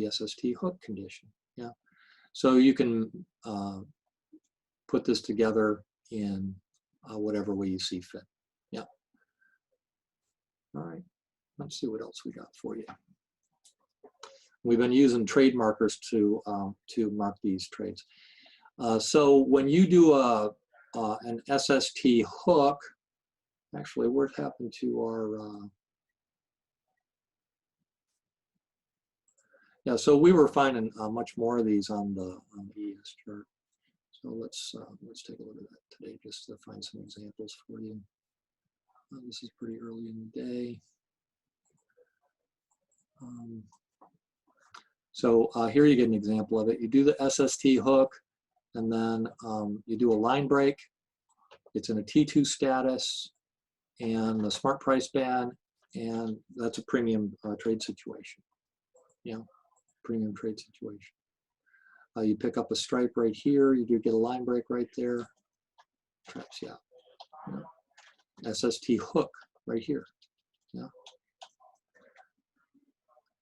B: SST hook condition. Yeah. So you can put this together in whatever way you see fit. Yeah. All right. Let's see what else we got for you. We've been using trade markers to mark these trades. So when you do an SST hook, actually, what happened to our? Yeah, so we were finding much more of these on the ES chart. So let's take a look at that today just to find some examples for you. This is pretty early in the day. So here you get an example of it. You do the SST hook, and then you do a line break. It's in a T2 status, and the smart price band, and that's a premium trade situation. Yeah, premium trade situation. You pick up a stripe right here. You do get a line break right there. Traps you out. Yeah. SST hook right here. Yeah.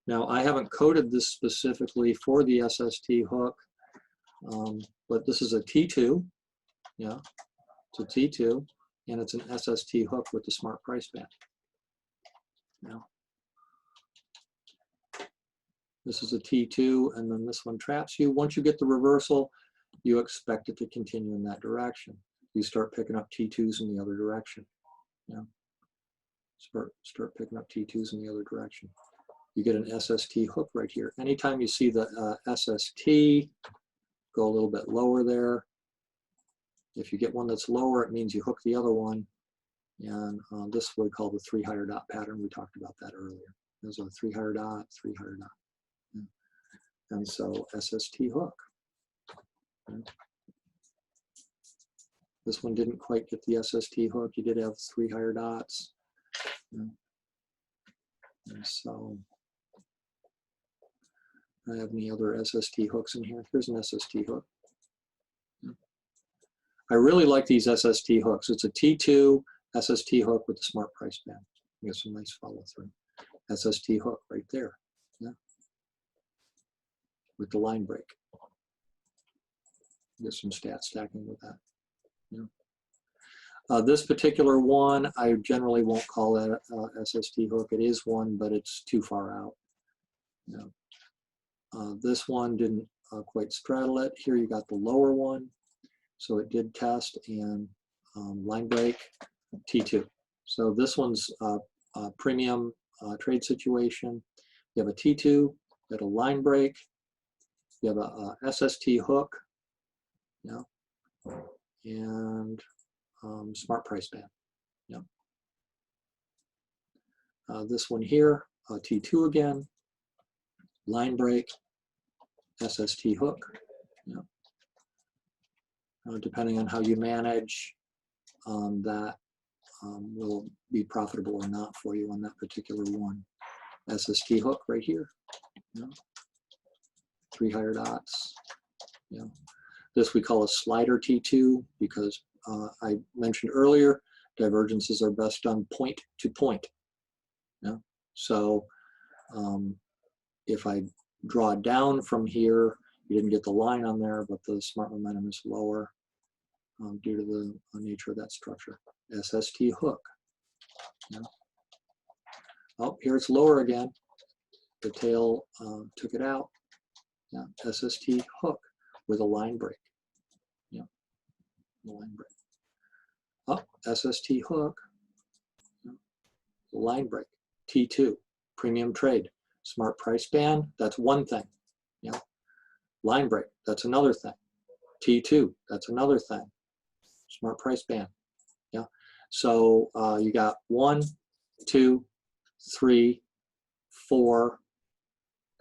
B: Now, I haven't coded this specifically for the SST hook, but this is a T2, yeah, it's a T2, and it's an SST hook with the smart price band. Now, this is a T2, and then this one traps you. Once you get the reversal, you expect it to continue in that direction. You start picking up T2s in the other direction. Yeah, start picking up T2s in the other direction. You get an SST hook right here. Anytime you see the SST, go a little bit lower there. If you get one that's lower, it means you hook the other one. And this is what we call the 3 higher dot pattern. We talked about that earlier. There's a 3 higher dot, 3 higher dot. Yeah. And so SST hook. Okay. This one didn't quite get the SST hook. You did have 3 higher dots. Yeah. And so I have any other SST hooks in here. Here's an SST hook. I really like these SST hooks. It's a T2 SST hook with the smart price band. You get some nice follow through. SST hook right there. Yeah. With the line break. You get some stat stacking with that. Yeah. This particular one, I generally won't call that a SST hook. It is one, but it's too far out. Yeah. This one didn't quite straddle it. Here you got the lower one. So it did test and line break T2. So this one's a premium trade situation. You have a T2, you have a line break, you have a SST hook, yeah, and smart price band. Yeah. This one here, T2 again, line break, SST hook. Yeah. Depending on how you manage, that will be profitable or not for you on that particular one. SST hook right here. You know, 3 higher dots. You know, this we call a slider T2 because I mentioned earlier, divergences are best done point to point. You know? So if I draw down from here, you didn't get the line on there, but the smart momentum is lower due to the nature of that structure. SST hook. You know? Oh, here it's lower again. The tail took it out. Yeah, SST hook with a line break. Yeah, line break. Up, SST hook, line break. T2, premium trade. Smart price band, that's one thing. Yeah, line break, that's another thing. T2, that's another thing. Smart price band. Yeah, so you got 1, 2, 3, 4,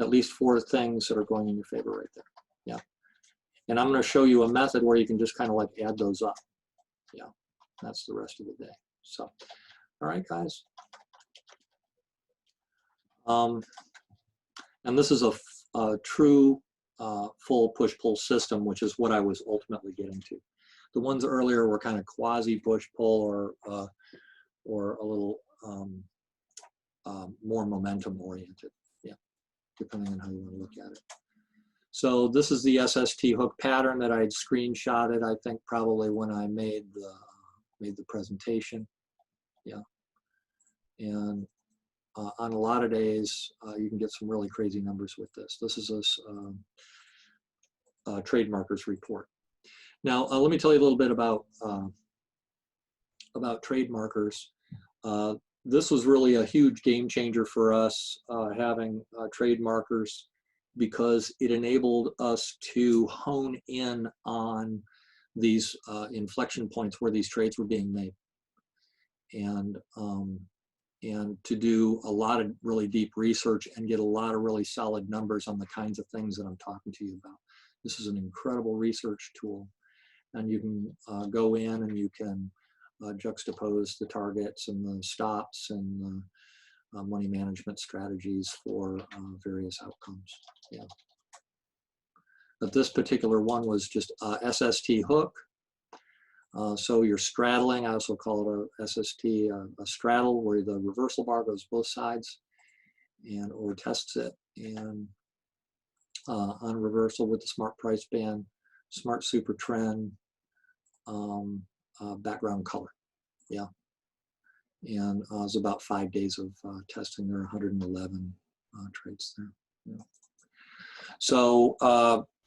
B: at least 4 things that are going in your favor right there. Yeah. And I'm going to show you a method where you can just kind of like add those up. Yeah. That's the rest of the day. So, all right, guys. And this is a true full push-pull system, which is what I was ultimately getting to. The ones earlier were kind of quasi push-pull or a little more momentum oriented. Yeah, depending on how you want to look at it. So this is the SST hook pattern that I'd screenshotted, I think probably when I made the presentation. Yeah, and on a lot of days you can get some really crazy numbers with this. This is a trade markers report. Now let me tell you a little bit about trade markers. This was really a huge game changer for us having trade markers, because it enabled us to hone in on these inflection points where these trades were being made, and to do a lot of really deep research and get a lot of really solid numbers on the kinds of things that I'm talking to you about. This is an incredible research tool, and you can go in and you can juxtapose the targets and the stops and the money management strategies for various outcomes. Yeah. But this particular one was just SST hook. So you're straddling. I also call it a SST, a straddle, where the reversal bar goes both sides or tests it. And on reversal with the smart price band, smart super trend, background color. Yeah. And it was about 5 days of testing. There are 111 trades there. Yeah. So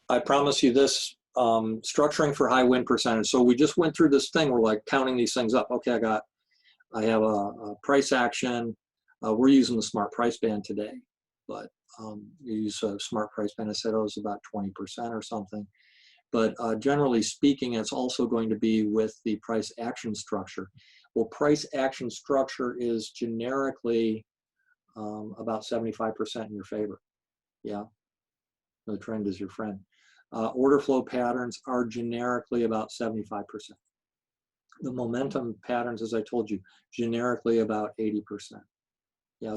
B: I promise you this, structuring for high win percentage. So we just went through this thing. We're like counting these things up. Okay, I have a price action. We're using the smart price band today, but you use a smart price band. I said it was about 20% or something. But generally speaking, it's also going to be with the price action structure. Well, price action structure is generically about 75% in your favor. Yeah, the trend is your friend. Order flow patterns are generically about 75%. The momentum patterns, as I told you, generically about 80%. Yeah,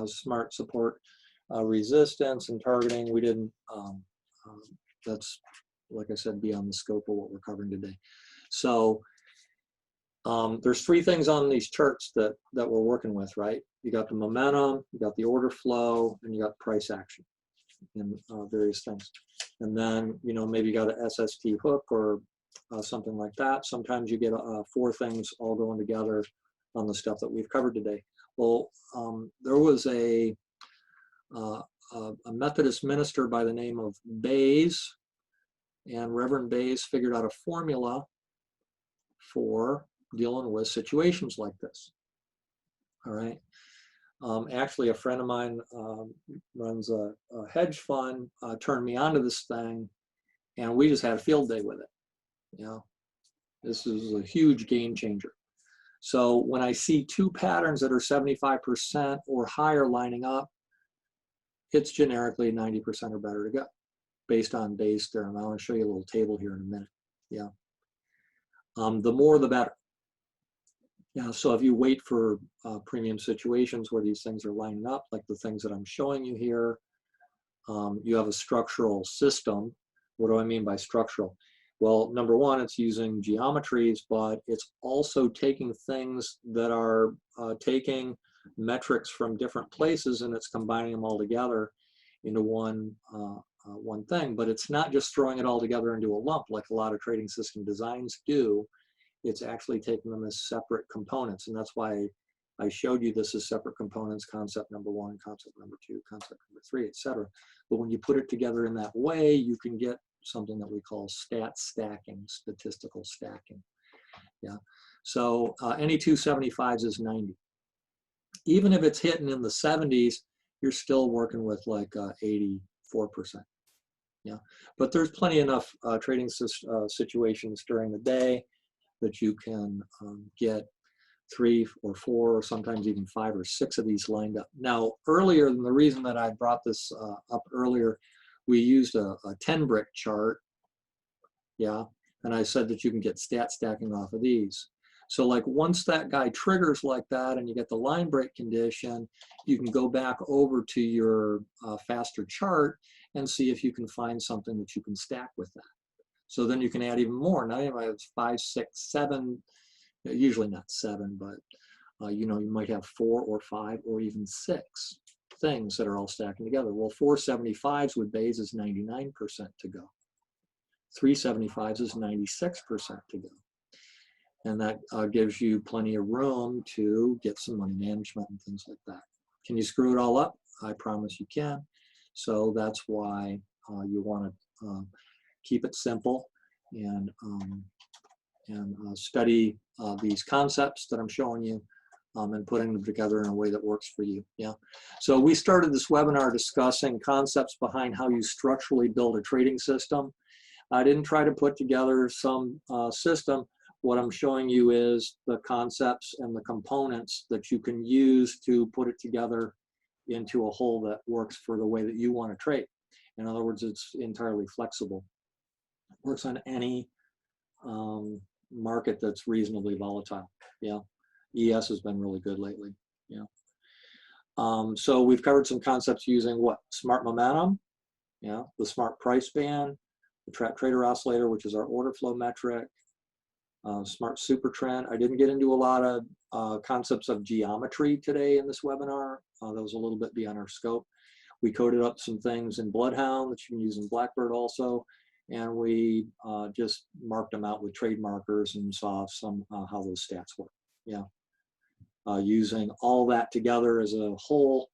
B: smart support resistance and targeting, we didn't, that's, like I said, beyond the scope of what we're covering today. So there's 3 things on these charts that we're working with, right? You got the momentum, you got the order flow, and you got price action and various things. And then, you know, maybe you got an SST hook or something like that. Sometimes you get 4 things all going together on the stuff that we've covered today. Well, there was a Methodist minister by the name of Bays, and Reverend Bays figured out a formula for dealing with situations like this. All right. Actually, a friend of mine runs a hedge fund, turned me onto this thing, and we just had a field day with it. You know, this is a huge game changer. So when I see 2 patterns that are 75% or higher lining up, it's generically 90% or better to go, based on Bayes' theorem. I want to show you a little table here in a minute. Yeah. The more, the better. Yeah, so if you wait for premium situations where these things are lining up, like the things that I'm showing you here, you have a structural system. What do I mean by structural? Well, number one, it's using geometries, but it's also taking things that are taking metrics from different places, and it's combining them all together into one thing. But it's not just throwing it all together into a lump like a lot of trading system designs do. It's actually taking them as separate components, and that's why I showed you this as separate components, concept number one, concept number two, concept number three, etc. But when you put it together in that way, you can get something that we call stat stacking, statistical stacking. Yeah. So any 275s is 90. Even if it's hitting in the 70s, you're still working with like 84%. Yeah. But there's plenty enough trading situations during the day that you can get 3 or 4 or sometimes even 5 or 6 of these lined up. Now, earlier, and the reason that I brought this up earlier, we used a 10-brick chart, yeah, and I said that you can get stat stacking off of these. So like once that guy triggers like that and you get the line break condition, you can go back over to your faster chart and see if you can find something that you can stack with that. So then you can add even more. Now you might have 5, 6, 7, usually not 7, but you know, you might have 4 or 5 or even 6 things that are all stacking together. Well, 475s with bays is 99% to go. 375s is 96% to go. And that gives you plenty of room to get some money management and things like that. Can you screw it all up? I promise you can. So that's why you want to keep it simple and study these concepts that I'm showing you and putting them together in a way that works for you. Yeah. So we started this webinar discussing concepts behind how you structurally build a trading system. I didn't try to put together some system. What I'm showing you is the concepts and the components that you can use to put it together into a whole that works for the way that you want to trade. In other words, it's entirely flexible. It works on any market that's reasonably volatile. Yeah, ES has been really good lately. Yeah. So we've covered some concepts using what? Smart momentum, yeah, the smart price band, the trader oscillator, which is our order flow metric, smart super trend. I didn't get into a lot of concepts of geometry today in this webinar. That was a little bit beyond our scope. We coded up some things in Bloodhound that you can use in BlackBird also. And we just marked them out with trade markers and saw some how those stats work. Yeah, using all that together as a whole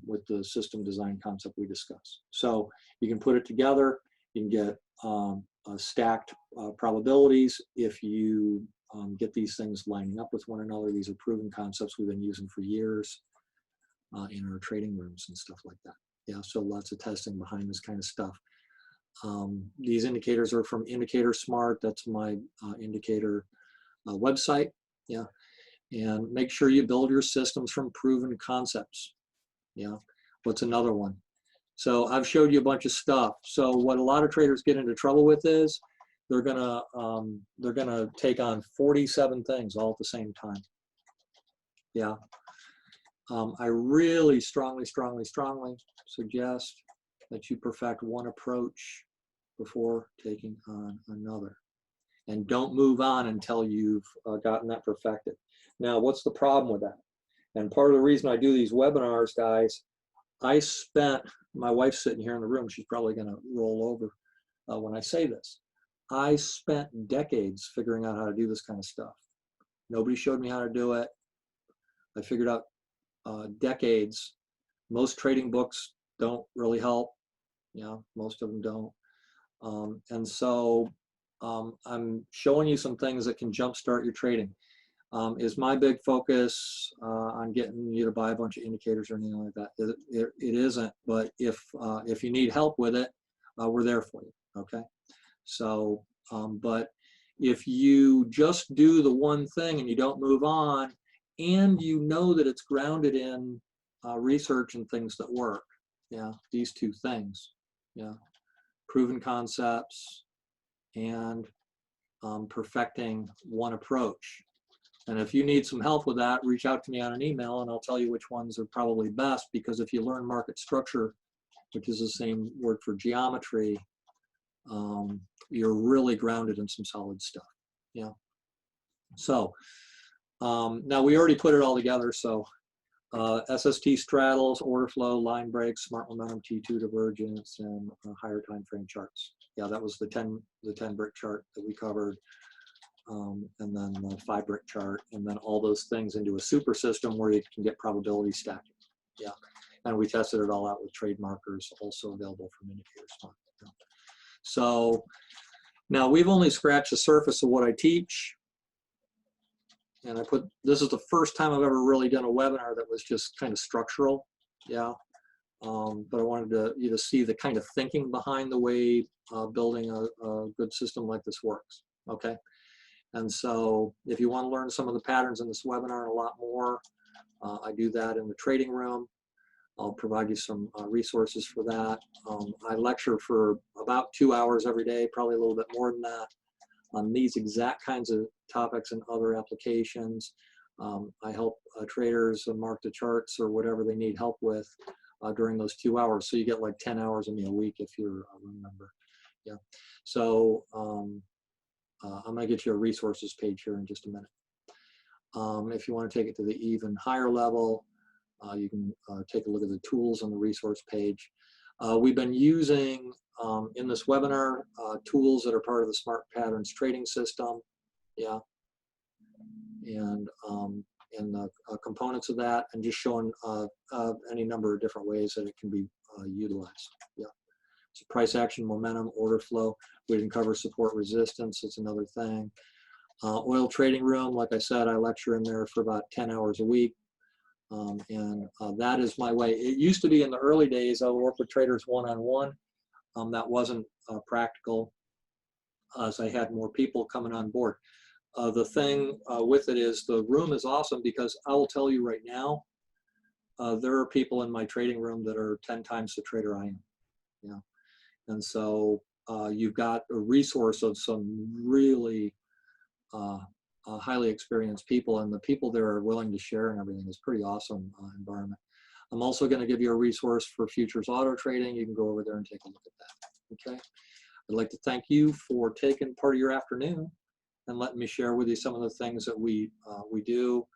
B: with the system design concept we discussed. So you can put it together. You can get stacked probabilities if you get these things lining up with one another. These are proven concepts we've been using for years in our trading rooms and stuff like that. Yeah, so lots of testing behind this kind of stuff. These indicators are from Indicator Smart. That's my indicator website. Yeah, and make sure you build your systems from proven concepts. Yeah, what's another one? So I've showed you a bunch of stuff. So what a lot of traders get into trouble with is they're gonna take on 47 things all at the same time. Yeah, I really strongly suggest that you perfect one approach before taking on another. And don't move on until you've gotten that perfected. Now, what's the problem with that? And part of the reason I do these webinars, guys, my wife's sitting here in the room, she's probably gonna roll over when I say this. I spent decades figuring out how to do this kind of stuff. Nobody showed me how to do it. I figured out decades. Most trading books don't really help. Yeah, most of them don't. And so I'm showing you some things that can jumpstart your trading. Is my big focus on getting you to buy a bunch of indicators or anything like that? It isn't, but if you need help with it, we're there for you, okay? So, but if you just do the one thing and you don't move on, and you know that it's grounded in research and things that work, yeah, these two things, yeah, proven concepts and perfecting one approach. And if you need some help with that, reach out to me on an email and I'll tell you which ones are probably best, because if you learn market structure, which is the same word for geometry, you're really grounded in some solid stuff. Yeah. So now we already put it all together. So SST straddles, order flow, line breaks, smart momentum, T2 divergence, and higher time frame charts. Yeah, that was the 10 brick chart that we covered, and then the 5 brick chart, and then all those things into a super system where you can get probability stacking. Yeah, and we tested it all out with trade markers, also available from Indicator Smart. Yeah. So now we've only scratched the surface of what I teach. And this is the first time I've ever really done a webinar that was just kind of structural. Yeah. But I wanted you to see the kind of thinking behind the way building a good system like this works. Okay. And so if you want to learn some of the patterns in this webinar and a lot more, I do that in the trading room. I'll provide you some resources for that. I lecture for about 2 hours every day, probably a little bit more than that, on these exact kinds of topics and other applications. I help traders mark the charts or whatever they need help with during those 2 hours. So you get like 10 hours of me a week if you're a room member. Yeah. So I'm gonna get you a resources page here in just a minute. If you want to take it to the even higher level, you can take a look at the tools on the resource page. We've been using in this webinar tools that are part of the Smart Patterns trading system. Yeah. And the components of that, and just showing any number of different ways that it can be utilized. Yeah. So price action, momentum, order flow. We didn't cover support resistance. It's another thing. Oil trading room, like I said, I lecture in there for about 10 hours a week. And that is my way. It used to be in the early days, I would work with traders one-on-one. That wasn't practical as I had more people coming on board. The thing with it is the room is awesome because I will tell you right now, there are people in my trading room that are 10 times the trader I am. Yeah. And so you've got a resource of some really highly experienced people, and the people there are willing to share and everything. Is pretty awesome environment. I'm also going to give you a resource for futures auto trading. You can go over there and take a look at that. Okay. I'd like to thank you for taking part of your afternoon and letting me share with you some of the things that we do.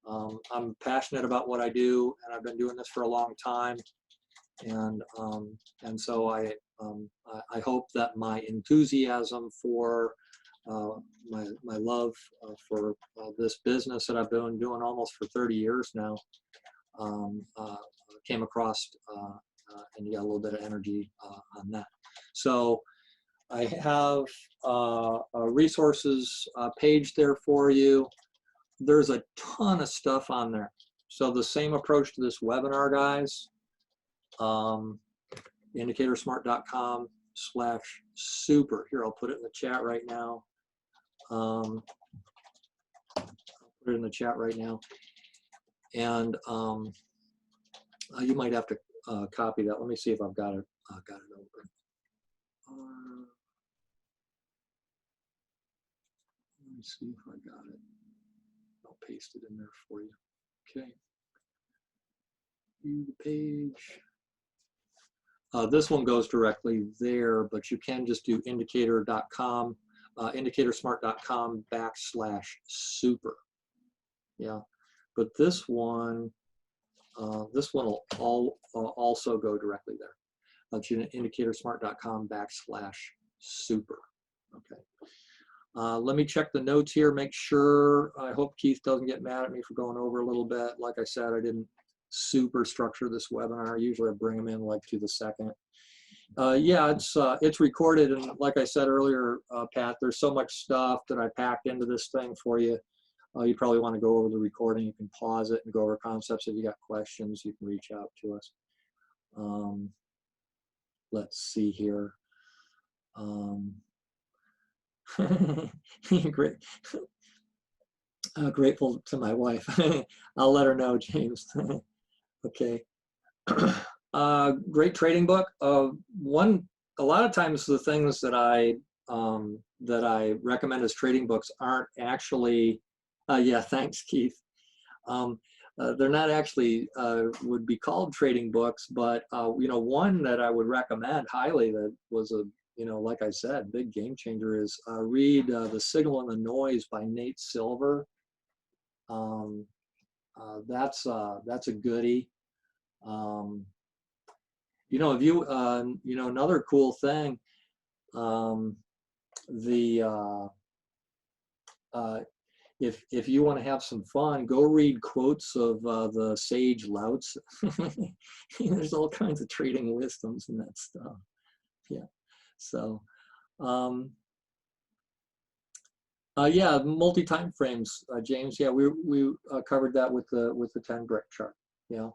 B: I'm passionate about what I do, and I've been doing this for a long time. And so I hope that my enthusiasm for my love for this business that I've been doing almost for 30 years now came across, and you got a little bit of energy on that. So I have a resources page there for you. There's a ton of stuff on there. So the same approach to this webinar, guys. indicatorsmart.com/super. Here, I'll put it in the chat right now. I'll put it in the chat right now. And you might have to copy that. Let me see if I've got it open. Let me see if I got it. I'll paste it in there for you. Okay. View the page. This one goes directly there, but you can just do indicatorsmart.com /super. Yeah, but this one will also go directly there. indicatorsmart.com /super. Okay. Let me check the notes here, make sure. I hope Keith doesn't get mad at me for going over a little bit. Like I said, I didn't super structure this webinar. Usually I bring them in like to the second. Yeah, it's recorded, and like I said earlier, Pat, there's so much stuff that I packed into this thing for you. You probably want to go over the recording. You can pause it and go over concepts. If you got questions, you can reach out to us. Let's see here. Great. Grateful to my wife. I'll let her know, James. Okay. Great trading book. A lot of times the things that I recommend as trading books aren't actually Yeah, thanks, Keith. They're not actually would be called trading books, but one that I would recommend highly that was a like I said, big game changer is read The Signal and the Noise by Nate Silver. Um, that's a goodie. Um, if another cool thing, um, the uh, if you want to have some fun, go read quotes of the sage Lao Tzu. There's all kinds of trading wisdoms and that stuff. Yeah. So, um, yeah, multi-time frames, James. Yeah, we covered that with the 10 brick chart. Yeah,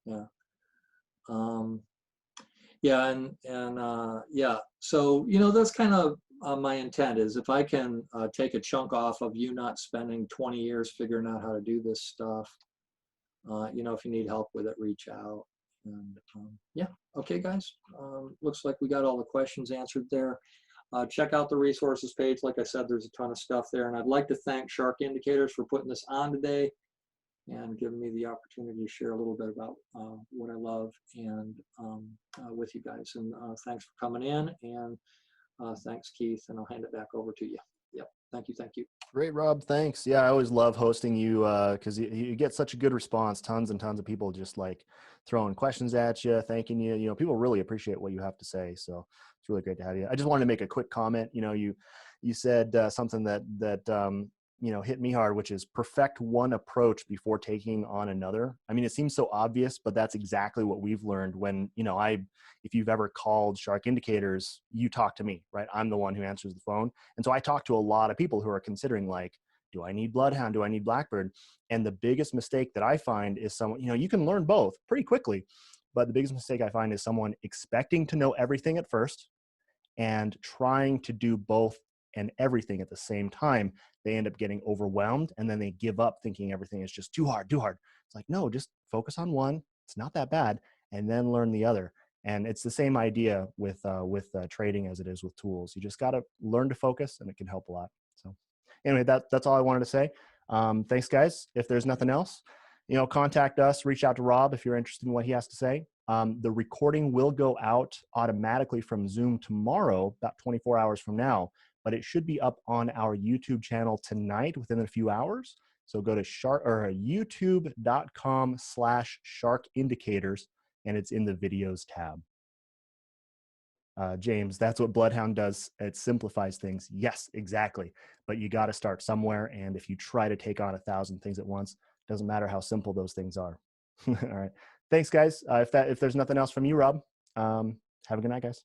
B: yeah. Um, Yeah, and yeah, so that's kind of my intent is if I can take a chunk off of you not spending 20 years figuring out how to do this stuff, if you need help with it, reach out. And yeah, okay, guys. Looks like we got all the questions answered there. Check out the resources page. Like I said, there's a ton of stuff there, and I'd like to thank Shark Indicators for putting this on today and giving me the opportunity to share a little bit about what I love and with you guys. And thanks for coming in, and thanks, Keith, and I'll hand it back over to you. Yep, thank you, thank you.
A: Great, Rob. Thanks. Yeah, I always love hosting you because you get such a good response. Tons and tons of people just like throwing questions at you, thanking you. People really appreciate what you have to say. So it's really great to have you. I just wanted to make a quick comment. You said something that hit me hard, which is perfect one approach before taking on another. I mean, it seems so obvious, but that's exactly what we've learned when, if you've ever called Shark Indicators, you talk to me, right? I'm the one who answers the phone. And so I talk to a lot of people who are considering like, do I need Bloodhound? Do I need BlackBird? And the biggest mistake that I find is someone, you can learn both pretty quickly, but the biggest mistake I find is someone expecting to know everything at first and trying to do both and everything at the same time. They end up getting overwhelmed and then they give up thinking everything is just too hard, too hard. It's like, no, just focus on one. It's not that bad. And then learn the other. And it's the same idea with trading as it is with tools. You just got to learn to focus and it can help a lot. So anyway, that's all I wanted to say. Thanks, guys. If there's nothing else, contact us, reach out to Rob if you're interested in what he has to say. The recording will go out automatically from Zoom tomorrow, about 24 hours from now, but it should be up on our YouTube channel tonight within a few hours. So go to youtube.com/shark indicators, and it's in the videos tab. James, that's what Bloodhound does. It simplifies things. Yes, exactly. But you got to start somewhere. And if you try to take on 1,000 things at once, doesn't matter how simple those things are. All right. Thanks, guys. If there's nothing else from you, Rob, have a good night, guys.